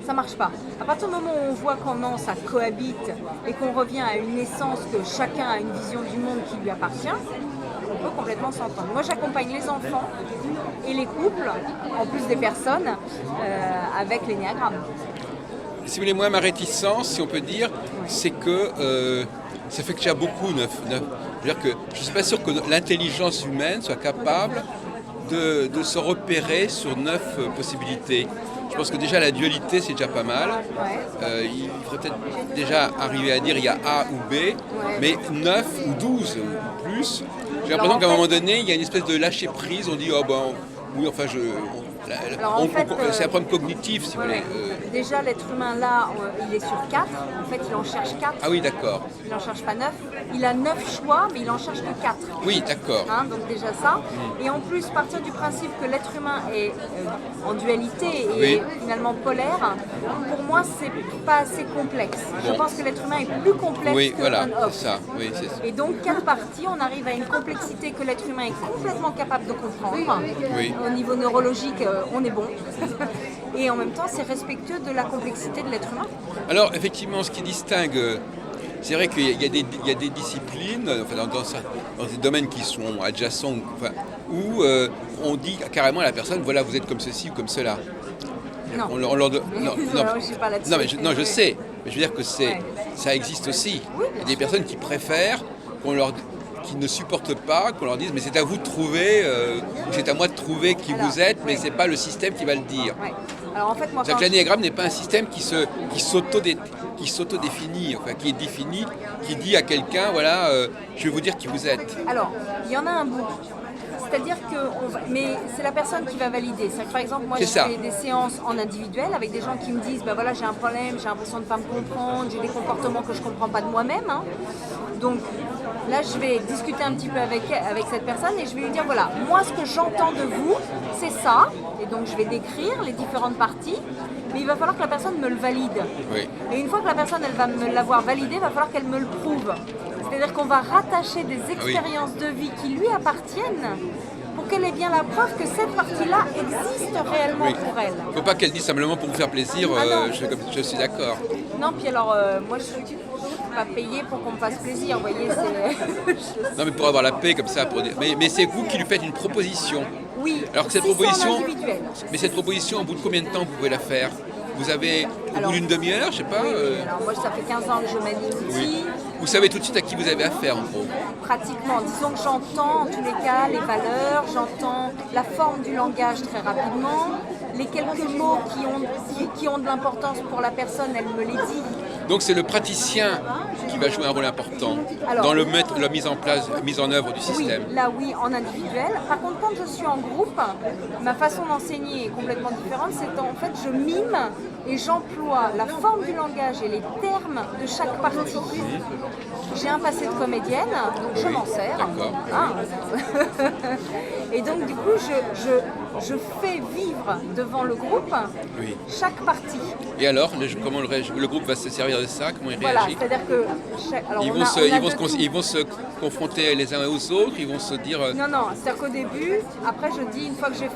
ça marche pas. À partir du moment où on voit comment ça cohabite et qu'on revient à une essence que chacun a une vision du monde qui lui appartient, on peut complètement s'entendre. Moi, j'accompagne les enfants et les couples, en plus des personnes, avec l'énéagramme. Si vous voulez, moi, ma réticence, si on peut dire, c'est que ça fait que j'ai beaucoup neuf. C'est-à-dire que je ne suis pas sûr que l'intelligence humaine soit capable de se repérer sur 9 possibilités. Je pense que déjà la dualité, c'est déjà pas mal. Il faudrait peut-être déjà arriver à dire il y a A ou B, mais 9 ou 12 ou plus. J'ai l'impression qu'à un moment donné, il y a une espèce de lâcher prise. On dit, oh ben, oui, enfin, c'est un problème cognitif, si vous voulez. Déjà, l'être humain, là, il est sur 4. En fait, il en cherche 4. Ah oui, d'accord. Il n'en cherche pas 9. Il a 9 choix, mais il en cherche que 4. Oui, d'accord. Donc déjà ça. Et en plus, partir du principe que l'être humain est en dualité et finalement polaire, pour moi, c'est pas assez complexe. Je pense que l'être humain est plus complexe que un c'est ça. Oui, c'est ça. Et donc, 4 parties, on arrive à une complexité que l'être humain est complètement capable de comprendre. Au niveau neurologique, on est bon. Et en même temps, c'est respectueux de la complexité de l'être humain. Alors, effectivement, ce qui distingue, c'est vrai qu'il y a des disciplines, enfin, dans des domaines qui sont adjacents, enfin, où on dit carrément à la personne, voilà, vous êtes comme ceci ou comme cela. Non. Je sais pas là-dessus. Non, je sais, mais je veux dire que ça existe aussi. Il y a des personnes qui préfèrent qui ne supportent pas qu'on leur dise mais c'est à vous de trouver, c'est à moi de trouver qui vous êtes, mais c'est pas le système qui va le dire. Alors en fait, moi, c'est-à-dire que l'énéagramme n'est pas un système qui s'auto-définit, enfin qui est défini, qui dit à quelqu'un voilà, je vais vous dire qui vous êtes. Alors, il y en a un bout. C'est-à-dire mais c'est la personne qui va valider. C'est-à-dire que, par exemple, moi, je fais des séances en individuel avec des gens qui me disent, voilà, j'ai un problème, j'ai l'impression de ne pas me comprendre, j'ai des comportements que je ne comprends pas de moi-même. Donc là, je vais discuter un petit peu avec cette personne et je vais lui dire, voilà, moi, ce que j'entends de vous, c'est ça. Et donc, je vais décrire les différentes parties, mais il va falloir que la personne me le valide. Et une fois que la personne, elle va me l'avoir validé, il va falloir qu'elle me le prouve. C'est-à-dire qu'on va rattacher des expériences de vie qui lui appartiennent pour qu'elle ait bien la preuve que cette partie-là existe réellement pour elle. Il ne faut pas qu'elle dise simplement pour vous faire plaisir, je suis d'accord. Non, puis alors, moi je suis pas payée pour qu'on me fasse plaisir, vous voyez. Non, mais pour avoir la paix comme ça, pour dire. Mais c'est vous qui lui faites une proposition. Oui, alors que cette proposition, mais cette proposition, au bout de combien de temps vous pouvez la faire? Vous avez, au bout d'une demi-heure, je sais pas. Alors moi, ça fait 15 ans que je mène l'outil. Vous savez tout de suite à qui vous avez affaire, en gros. Pratiquement. Disons que j'entends, en tous les cas, les valeurs, j'entends la forme du langage très rapidement. Les quelques mots qui ont de l'importance pour la personne, elle me les dit. Donc c'est le praticien qui va jouer un rôle important dans la mise en œuvre du système. Oui, en individuel. Par contre, quand je suis en groupe, ma façon d'enseigner est complètement différente. C'est en fait, je mime et j'emploie la forme du langage et les termes de chaque partie. J'ai un passé de comédienne, donc je m'en sers. Et donc du coup, je fais vivre devant le groupe chaque partie. Et alors, comment le groupe va se servir de ça? Comment il réagit? C'est-à-dire que ils vont se confronter les uns aux autres, ils vont se dire... Non, c'est-à-dire qu'au début, après je dis, une fois que j'ai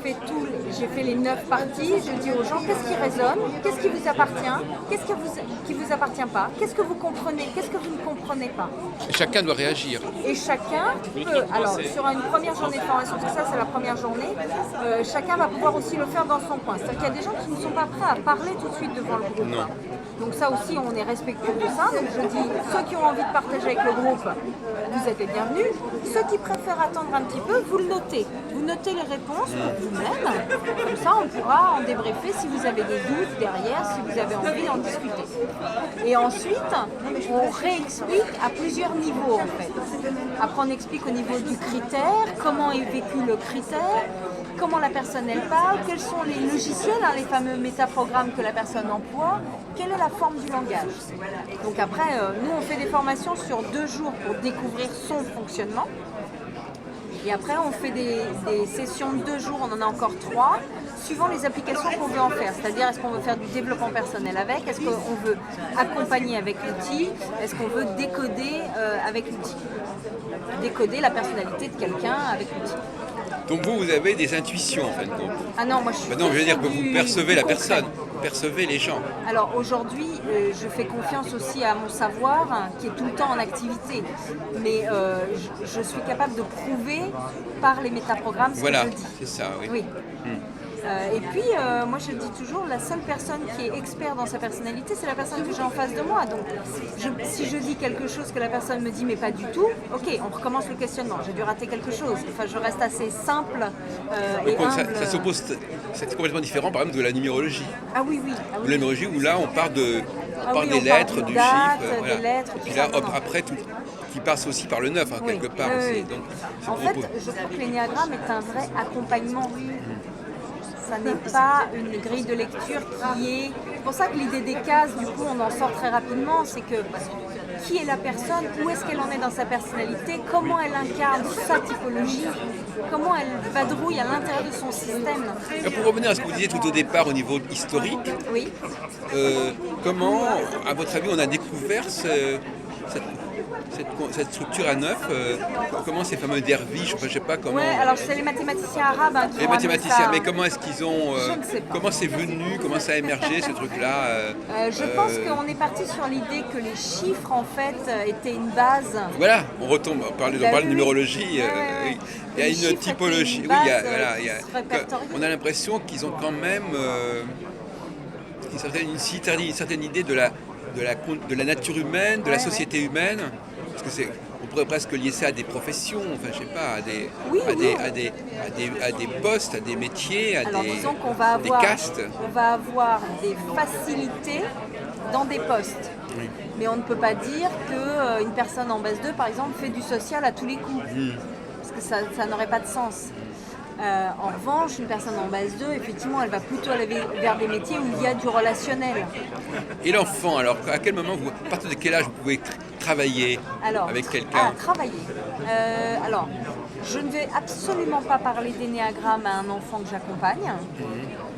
fait les 9 parties, je dis aux gens qu'est-ce qui résonne, qu'est-ce qui vous appartient, qu'est-ce qui vous appartient pas, qu'est-ce que vous comprenez, qu'est-ce que vous ne comprenez pas. Et chacun doit réagir. Et chacun peut, alors sur une première journée de formation, parce que ça c'est la première journée, chacun va pouvoir aussi le faire dans son coin. C'est-à-dire qu'il y a des gens qui ne sont pas prêts à parler tout de suite devant le groupe. Non. Donc ça aussi, on est respectueux de ça. Donc je dis, ceux qui ont envie de partager avec le groupe, vous êtes les bienvenus. Ceux qui préfèrent attendre un petit peu, vous le notez. Vous notez les réponses pour vous-même. Comme ça, on pourra en débriefer si vous avez des doutes derrière, si vous avez envie d'en discuter. Et ensuite, on réexplique à plusieurs niveaux en fait. Après, on explique au niveau du critère, comment est vécu le critère, comment la personne elle parle, quels sont les logiciels, les fameux métaprogrammes que la personne emploie, quelle est la forme du langage. Donc après, nous on fait des formations sur 2 jours pour découvrir son fonctionnement. Et après on fait des sessions de 2 jours, on en a encore 3, suivant les applications qu'on veut en faire. C'est-à-dire, est-ce qu'on veut faire du développement personnel avec, est-ce qu'on veut accompagner avec l'outil, est-ce qu'on veut décoder avec l'outil. Décoder la personnalité de quelqu'un avec l'outil. Donc vous avez des intuitions en fin de compte. Ah non, moi je suis. Maintenant, je veux dire que vous percevez la personne, vous percevez les gens. Alors aujourd'hui, je fais confiance aussi à mon savoir qui est tout le temps en activité. Mais je suis capable de prouver par les métaprogrammes ce que je dis. Voilà, c'est ça, oui. Oui. Et puis, moi je dis toujours, la seule personne qui est expert dans sa personnalité, c'est la personne que j'ai en face de moi. Donc, si je dis quelque chose que la personne me dit, mais pas du tout, ok, on recommence le questionnement. J'ai dû rater quelque chose. Enfin, je reste assez simple et humble. Ça s'oppose, c'est complètement différent, par exemple, de la numérologie. Ah oui, oui. Ah, oui. De la numérologie où là, on part des on lettres, parle du date, chiffre. des lettres, et puis là, après, tout, qui passe aussi par le 9, quelque part oui, aussi. oui. Donc, En fait, je trouve que l'énéagramme est un vrai accompagnement. Ça n'est pas une grille de lecture qui est... C'est pour ça que l'idée des cases, du coup, on en sort très rapidement, c'est que qui est la personne, où est-ce qu'elle en est dans sa personnalité, comment elle incarne sa typologie, comment elle vadrouille à l'intérieur de son système. Et pour revenir à ce que vous disiez tout au départ au niveau historique, Oui. comment, à votre avis, on a découvert cette structure à 9, comment ces fameux derviches, je ne sais pas comment... Oui, alors c'est les mathématiciens arabes qui les ont mathématiciens, amené ça. mais comment est-ce qu'ils ont... Je ne sais pas. Comment c'est venu, comment ça a émergé ce truc-là Je pense qu'on est parti sur l'idée que les chiffres, en fait, étaient une base. Voilà, on retombe, on parle de numérologie, ouais. il y a Les une chiffres typologie, étaient une oui, base, on a l'impression qu'ils ont quand même une certaine idée de la nature humaine, de la société humaine, parce que on pourrait presque lier ça à des professions, enfin je sais pas, à des postes, à des métiers, Alors, disons qu'on va avoir, des castes. On va avoir des facilités dans des postes. Oui. Mais on ne peut pas dire qu'une personne en base 2, par exemple, fait du social à tous les coups. Parce que ça n'aurait pas de sens. En revanche, une personne en base 2, effectivement, elle va plutôt aller vers des métiers où il y a du relationnel. Et l'enfant, alors à quel moment, à partir de quel âge vous pouvez travailler avec quelqu'un? Travailler. Alors, je ne vais absolument pas parler d'énéagramme à un enfant que j'accompagne.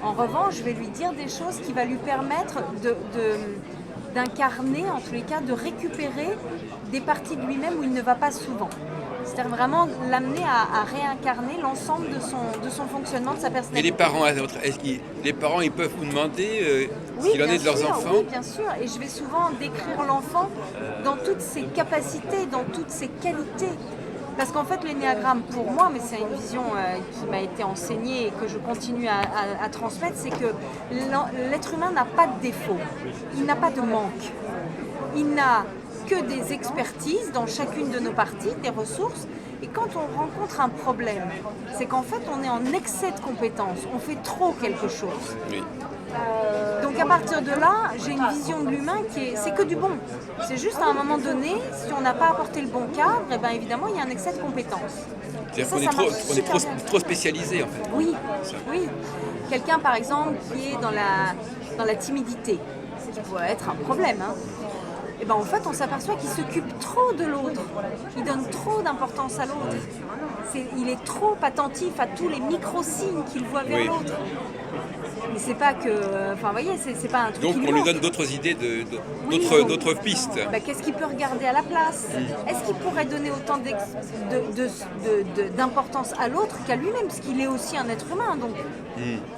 En revanche, je vais lui dire des choses qui vont lui permettre d'incarner, en tous les cas, de récupérer des parties de lui-même où il ne va pas souvent. C'est-à-dire vraiment l'amener à réincarner l'ensemble de son fonctionnement, de sa personnalité. Et les parents, ils peuvent vous demander ce qu'il en est de leurs enfants? Oui, bien sûr. Et je vais souvent décrire l'enfant dans toutes ses capacités, dans toutes ses qualités. Parce qu'en fait, l'énéagramme, pour moi, mais c'est une vision qui m'a été enseignée et que je continue à transmettre, c'est que l'être humain n'a pas de défaut, il n'a pas de manque. Il n'a que des expertises dans chacune de nos parties, des ressources. Et quand on rencontre un problème, c'est qu'en fait, on est en excès de compétences, on fait trop quelque chose. Oui. Donc à partir de là, j'ai une vision de l'humain c'est que du bon. C'est juste à un moment donné, si on n'a pas apporté le bon cadre, et bien évidemment, il y a un excès de compétences. C'est-à-dire qu'on est trop spécialisé en fait. Oui. Quelqu'un par exemple qui est dans la timidité, ce qui pourrait être un problème. Et ben en fait, on s'aperçoit qu'il s'occupe trop de l'autre. Il donne trop d'importance à l'autre. Il est trop attentif à tous les micro-signes qu'il voit vers l'autre. Mais c'est pas que... Enfin, vous voyez, c'est pas un truc. Donc on lui donne d'autres idées, d'autres pistes. Qu'est-ce qu'il peut regarder à la place? Est-ce qu'il pourrait donner autant d'importance à l'autre qu'à lui-même? Parce qu'il est aussi un être humain, donc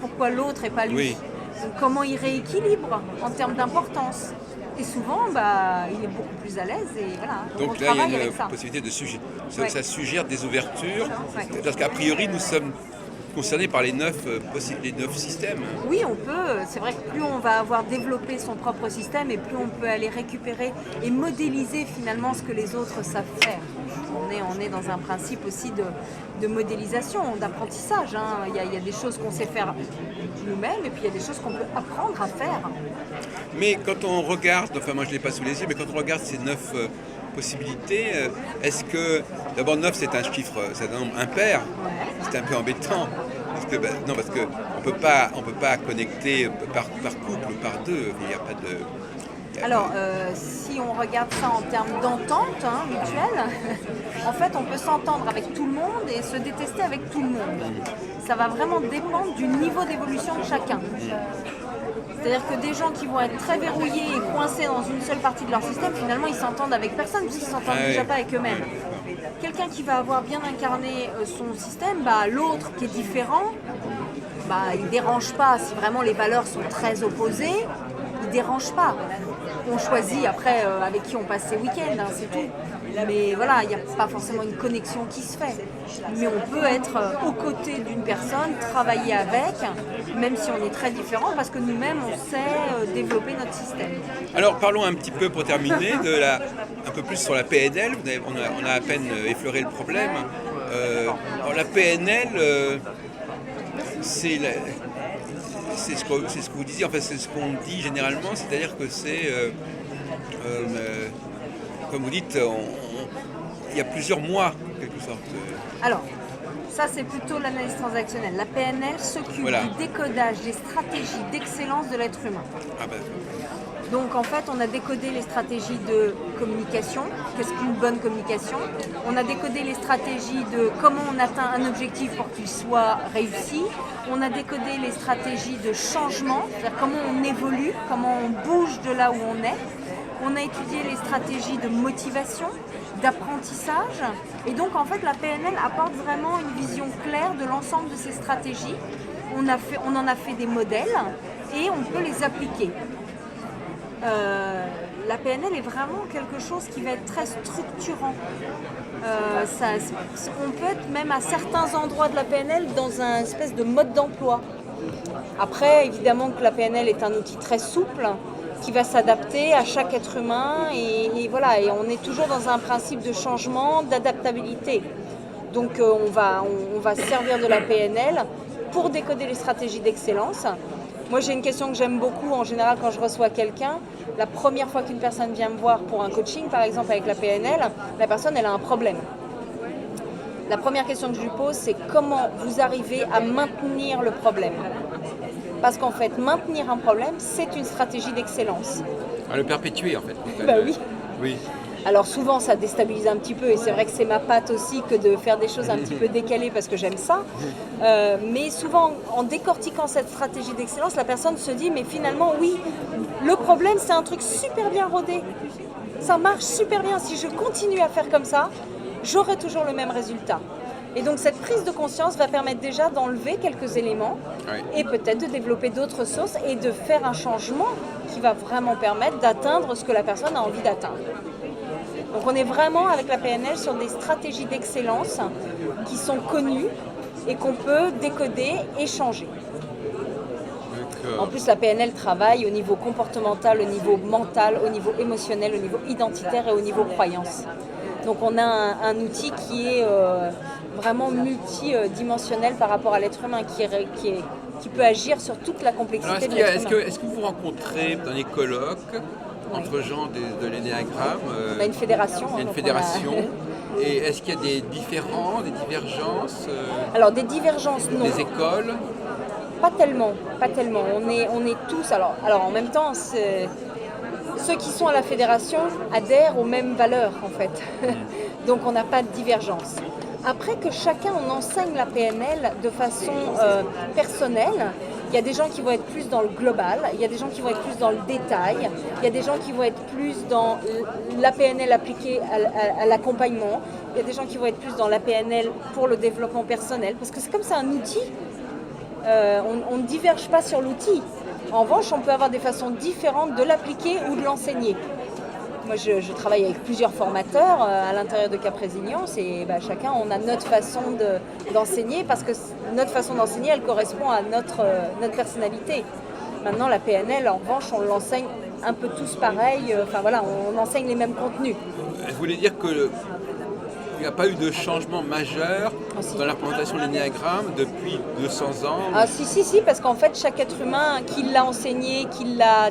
pourquoi l'autre et pas lui? Oui. Donc, comment il rééquilibre en termes d'importance. Et souvent, il est beaucoup plus à l'aise et voilà. Donc on là, il y travaille a avec une ça. possibilité de sujet. Ouais. Ça suggère des ouvertures, Ouais. parce qu'a priori, nous sommes concernés par les 9 systèmes. Oui, on peut. C'est vrai que plus on va avoir développé son propre système et plus on peut aller récupérer et modéliser finalement ce que les autres savent faire. On est dans un principe aussi de modélisation, d'apprentissage. Hein. Il y a des choses qu'on sait faire nous-mêmes et puis il y a des choses qu'on peut apprendre à faire. Mais quand on regarde, enfin moi je ne l'ai pas sous les yeux, mais quand on regarde ces 9 possibilités, est-ce que, d'abord 9 c'est un chiffre, c'est un nombre impair, c'est un peu embêtant, parce que, parce que on peut pas connecter par couple ou par deux, il n'y a pas de... Alors, si on regarde ça en termes d'entente mutuelle, en fait, on peut s'entendre avec tout le monde et se détester avec tout le monde. Ça va vraiment dépendre du niveau d'évolution de chacun. C'est-à-dire que des gens qui vont être très verrouillés et coincés dans une seule partie de leur système, finalement, ils s'entendent avec personne puisqu'ils ne s'entendent déjà pas avec eux-mêmes. Quelqu'un qui va avoir bien incarné son système, l'autre qui est différent, il ne dérange pas si vraiment les valeurs sont très opposées. Il ne dérange pas. On choisit après avec qui on passe ses week-ends, c'est tout. Mais voilà, il n'y a pas forcément une connexion qui se fait. Mais on peut être aux côtés d'une personne, travailler avec, même si on est très différents, parce que nous-mêmes, on sait développer notre système. Alors parlons un petit peu pour terminer, un peu plus sur la PNL. On a à peine effleuré le problème. Alors la PNL, c'est ce que vous disiez, enfin c'est ce qu'on dit généralement, c'est-à-dire que c'est, comme vous dites, il y a plusieurs mois, en quelque sorte. Alors, ça c'est plutôt l'analyse transactionnelle. La PNL s'occupe du décodage des stratégies d'excellence de l'être humain. Donc en fait, on a décodé les stratégies de communication. Qu'est-ce qu'une bonne communication? On a décodé les stratégies de comment on atteint un objectif pour qu'il soit réussi. On a décodé les stratégies de changement, c'est-à-dire comment on évolue, comment on bouge de là où on est. On a étudié les stratégies de motivation, d'apprentissage. Et donc en fait, la PNL apporte vraiment une vision claire de l'ensemble de ces stratégies. On en a fait des modèles et on peut les appliquer. La PNL est vraiment quelque chose qui va être très structurant. On peut être même à certains endroits de la PNL dans un espèce de mode d'emploi. Après, évidemment que la PNL est un outil très souple qui va s'adapter à chaque être humain et voilà, et on est toujours dans un principe de changement, d'adaptabilité. Donc on va se servir de la PNL pour décoder les stratégies d'excellence. Moi, j'ai une question que j'aime beaucoup en général quand je reçois quelqu'un. La première fois qu'une personne vient me voir pour un coaching, par exemple avec la PNL, la personne, elle a un problème. La première question que je lui pose, c'est comment vous arrivez à maintenir le problème? Parce qu'en fait, maintenir un problème, c'est une stratégie d'excellence. À le perpétuer, en fait. Oui. Alors souvent, ça déstabilise un petit peu, et c'est vrai que c'est ma patte aussi que de faire des choses un petit peu décalées parce que j'aime ça. Mais souvent, en décortiquant cette stratégie d'excellence, la personne se dit, mais finalement, oui, le problème, c'est un truc super bien rodé. Ça marche super bien. Si je continue à faire comme ça, j'aurai toujours le même résultat. Et donc cette prise de conscience va permettre déjà d'enlever quelques éléments et peut-être de développer d'autres sources et de faire un changement qui va vraiment permettre d'atteindre ce que la personne a envie d'atteindre. Donc on est vraiment avec la PNL sur des stratégies d'excellence qui sont connues et qu'on peut décoder et changer. En plus, la PNL travaille au niveau comportemental, au niveau mental, au niveau émotionnel, au niveau identitaire et au niveau croyance. Donc on a un outil qui est vraiment multidimensionnel par rapport à l'être humain, qui peut agir sur toute la complexité de l'être humain. Est-ce que vous rencontrez dans les colloques entre gens de l'énéagramme? On a une fédération. Il y a une fédération. Et est-ce qu'il y a des différences, des divergences? Alors des divergences, non. Des écoles? Pas tellement. On est tous. Alors en même temps, ceux qui sont à la fédération adhèrent aux mêmes valeurs en fait. Donc on n'a pas de divergence. Après que chacun on enseigne la PNL de façon personnelle, il y a des gens qui vont être plus dans le global, il y a des gens qui vont être plus dans le détail, il y a des gens qui vont être plus dans la PNL appliquée à l'accompagnement, il y a des gens qui vont être plus dans la PNL pour le développement personnel, parce que c'est comme c'est un outil, on ne diverge pas sur l'outil. En revanche, on peut avoir des façons différentes de l'appliquer ou de l'enseigner. Moi, je travaille avec plusieurs formateurs à l'intérieur de Cap-Résilience et chacun, on a notre façon d'enseigner parce que notre façon d'enseigner, elle correspond à notre personnalité. Maintenant, la PNL, en revanche, on l'enseigne un peu tous pareil. On enseigne les mêmes contenus. Je voulais dire qu'il n'y a pas eu de changement majeur dans la représentation de l'énéagramme depuis 200 ans. Ah si, parce qu'en fait, chaque être humain qui l'a enseigné, qui l'a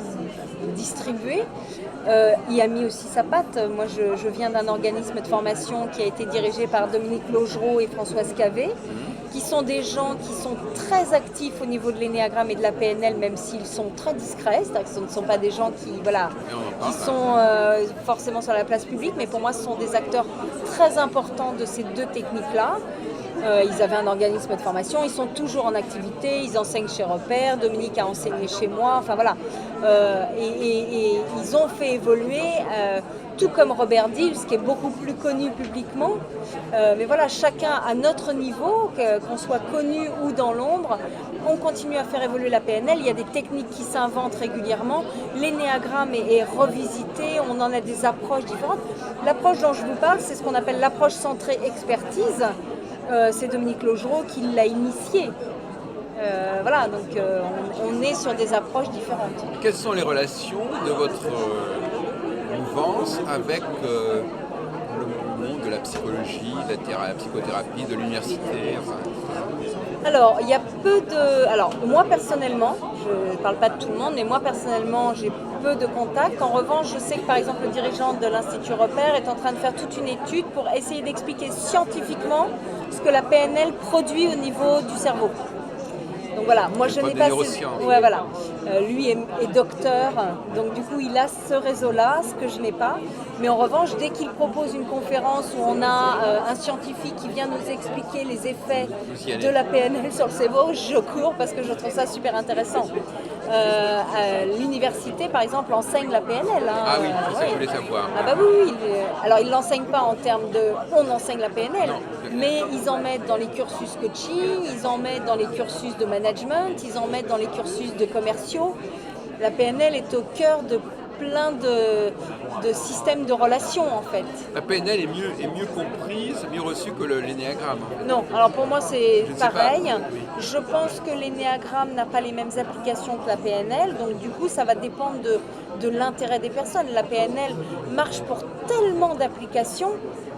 distribué, y a mis aussi sa patte. Moi, je viens d'un organisme de formation qui a été dirigé par Dominique Laugereau et Françoise Cavé, qui sont des gens qui sont très actifs au niveau de l'énéagramme et de la PNL, même s'ils sont très discrets. C'est-à-dire que ce ne sont pas des gens qui sont forcément sur la place publique, mais pour moi, ce sont des acteurs très importants de ces deux techniques-là. Ils avaient un organisme de formation, ils sont toujours en activité, ils enseignent chez Repère, Dominique a enseigné chez moi, et ils ont fait évoluer, tout comme Robert Dills, qui est beaucoup plus connu publiquement, mais voilà, chacun à notre niveau, qu'on soit connu ou dans l'ombre, on continue à faire évoluer la PNL, il y a des techniques qui s'inventent régulièrement, l'énéagramme est revisité, on en a des approches différentes. L'approche dont je vous parle, c'est ce qu'on appelle l'approche centrée expertise. C'est Dominique Laugereau qui l'a initié. On est sur des approches différentes. Quelles sont les relations de votre mouvance avec le monde de la psychologie, de la psychothérapie, de l'université Alors, il y a peu de... Alors, moi personnellement, je ne parle pas de tout le monde, mais moi personnellement, j'ai peu de contacts. En revanche, je sais que par exemple, le dirigeant de l'Institut Repère est en train de faire toute une étude pour essayer d'expliquer scientifiquement ce que la PNL produit au niveau du cerveau. Donc voilà, moi je n'ai pas... lui est docteur, donc du coup il a ce réseau-là, ce que je n'ai pas. Mais en revanche, dès qu'il propose une conférence où on a un scientifique qui vient nous expliquer les effets de la PNL sur le cerveau, je cours parce que je trouve ça super intéressant. L'université, par exemple, enseigne la PNL. Ah oui, c'est ça que je voulais savoir. Ah bah oui. Alors, ils ne l'enseignent pas en termes de « on enseigne la PNL », mais ils en mettent dans les cursus coaching, ils en mettent dans les cursus de management, ils en mettent dans les cursus de commerciaux. La PNL est au cœur de plein de systèmes de relations, en fait. La PNL est mieux comprise, mieux reçue que l'énéagramme. Non, alors pour moi c'est pareil. Je pense que l'énéagramme n'a pas les mêmes applications que la PNL, donc du coup ça va dépendre de l'intérêt des personnes. La PNL marche pour tellement d'applications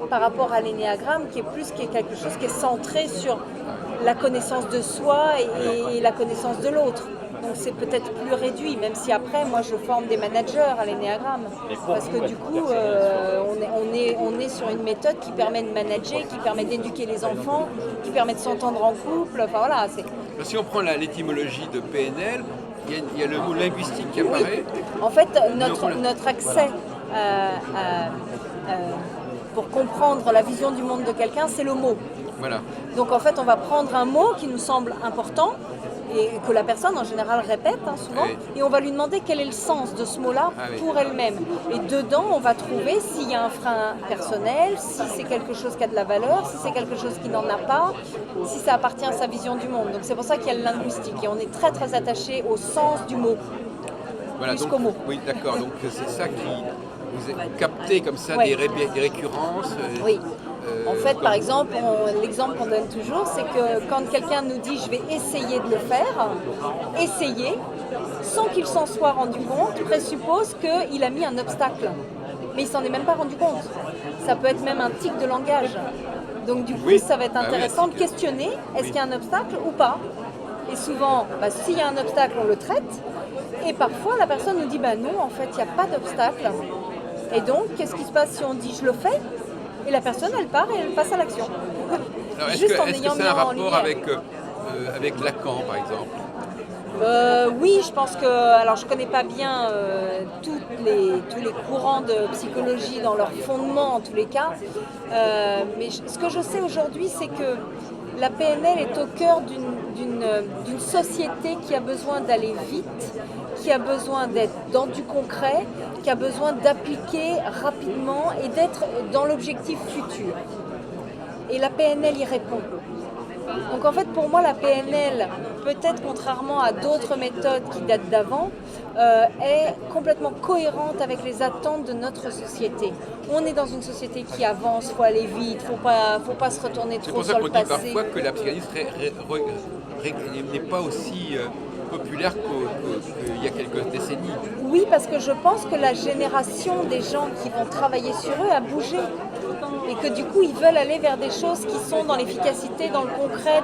par rapport à l'énéagramme qui est quelque chose qui est centré sur la connaissance de soi et la connaissance de l'autre. Donc c'est peut-être plus réduit, même si après, moi je forme des managers à l'énéagramme. Parce que du coup, on est sur une méthode qui permet de manager, qui permet d'éduquer les enfants, qui permet de s'entendre en couple. Enfin voilà. Si on prend l'étymologie de PNL, il y a le mot linguistique qui apparaît. En fait, notre accès pour comprendre la vision du monde de quelqu'un, c'est le mot. Voilà. Donc en fait, on va prendre un mot qui nous semble important, et que la personne en général répète souvent, et on va lui demander quel est le sens de ce mot-là pour elle-même. Et dedans, on va trouver s'il y a un frein personnel, si c'est quelque chose qui a de la valeur, si c'est quelque chose qui n'en a pas, si ça appartient à sa vision du monde. Donc c'est pour ça qu'il y a le linguistique, et on est très très attaché au sens du mot, plus qu'au mot. Oui, d'accord, donc c'est ça qui vous captez comme ça des récurrences. Oui. En fait, par exemple, l'exemple qu'on donne toujours, c'est que quand quelqu'un nous dit « je vais essayer de le faire », essayer, sans qu'il s'en soit rendu compte, présuppose qu'il a mis un obstacle. Mais il s'en est même pas rendu compte. Ça peut être même un tic de langage. Donc du coup, ça va être intéressant de questionner, est-ce qu'il y a un obstacle ou pas? Et souvent, s'il y a un obstacle, on le traite. Et parfois, la personne nous dit « non, en fait, il n'y a pas d'obstacle ». Et donc, qu'est-ce qui se passe si on dit « je le fais » ? Et la personne, elle part et elle passe à l'action. Est-ce que c'est un rapport avec Lacan, par exemple? Oui, je pense que... Alors, je ne connais pas bien tous les courants de psychologie dans leur fondement, en tous les cas. Mais ce que je sais aujourd'hui, c'est que la PNL est au cœur d'une société qui a besoin d'aller vite, qui a besoin d'être dans du concret, qui a besoin d'appliquer rapidement et d'être dans l'objectif futur. Et la PNL y répond. Donc en fait, pour moi, la PNL, peut-être contrairement à d'autres méthodes qui datent d'avant, est complètement cohérente avec les attentes de notre société. On est dans une société qui avance, il faut aller vite, faut pas se retourner C'est trop pour ça sur qu'on le dit passé. parfois que la psychanalyse n'est pas aussi populaire qu'il y a quelques décennies. Oui, parce que je pense que la génération des gens qui vont travailler sur eux a bougé. Et que du coup, ils veulent aller vers des choses qui sont dans l'efficacité, dans le concret,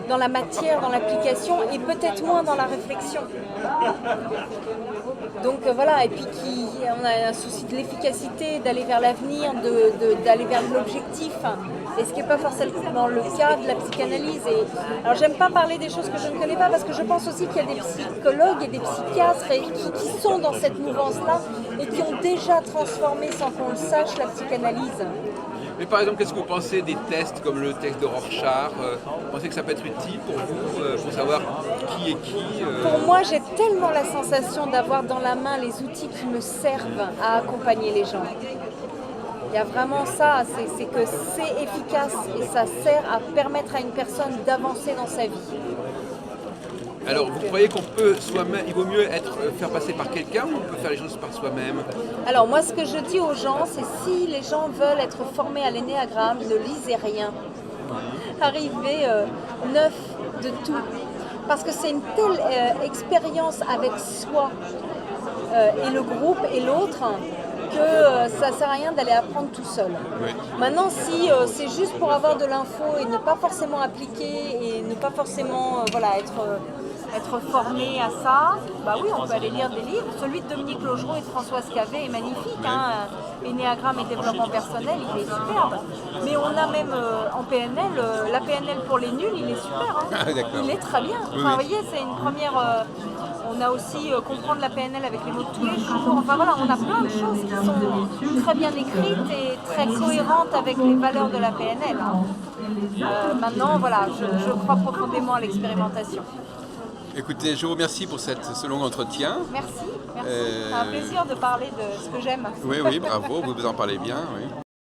dans la matière, dans l'application, et peut-être moins dans la réflexion. Donc voilà, et puis on a un souci de l'efficacité, d'aller vers l'avenir, d'aller vers l'objectif, et ce qui n'est pas forcément le cas de la psychanalyse. Alors j'aime pas parler des choses que je ne connais pas, parce que je pense aussi qu'il y a des psychologues et des psychiatres qui sont dans cette mouvance-là, et qui ont déjà transformé, sans qu'on le sache, la psychanalyse. Mais par exemple, qu'est-ce que vous pensez des tests comme le test de Rorschach Vous pensez que ça peut être utile pour vous, pour savoir qui est qui Pour moi, j'ai tellement la sensation d'avoir dans la main les outils qui me servent à accompagner les gens. Il y a vraiment ça, c'est que c'est efficace et ça sert à permettre à une personne d'avancer dans sa vie. Alors, vous croyez qu'on peut soi-même, il vaut mieux faire passer par quelqu'un ou on peut faire les choses par soi-même? Alors moi, ce que je dis aux gens, c'est si les gens veulent être formés à l'énéagramme, ne lisez rien. Arrivez neuf de tout. Parce que c'est une telle expérience avec soi et le groupe et l'autre que ça ne sert à rien d'aller apprendre tout seul. Oui. Maintenant, si c'est juste pour avoir de l'info et ne pas forcément appliquer et ne pas forcément être formé à ça, bah oui, on peut aller lire des livres. Celui de Dominique Logereau et de Françoise Cavé est magnifique. Hein. Énéagramme et développement personnel, il est superbe. Mais on a même en PNL, la PNL pour les nuls, il est super. Hein. Ah, d'accord. Il est très bien. Oui, Enfin, oui. vous voyez, c'est une première... on a aussi comprendre la PNL avec les mots de tous les jours. Enfin voilà, on a plein de choses qui sont très bien écrites et très cohérentes avec les valeurs de la PNL. Hein. Maintenant, voilà, je crois profondément à l'expérimentation. Écoutez, je vous remercie pour ce long entretien. Merci. C'est un plaisir de parler de ce que j'aime. Oui, bravo, vous en parlez bien. Oui.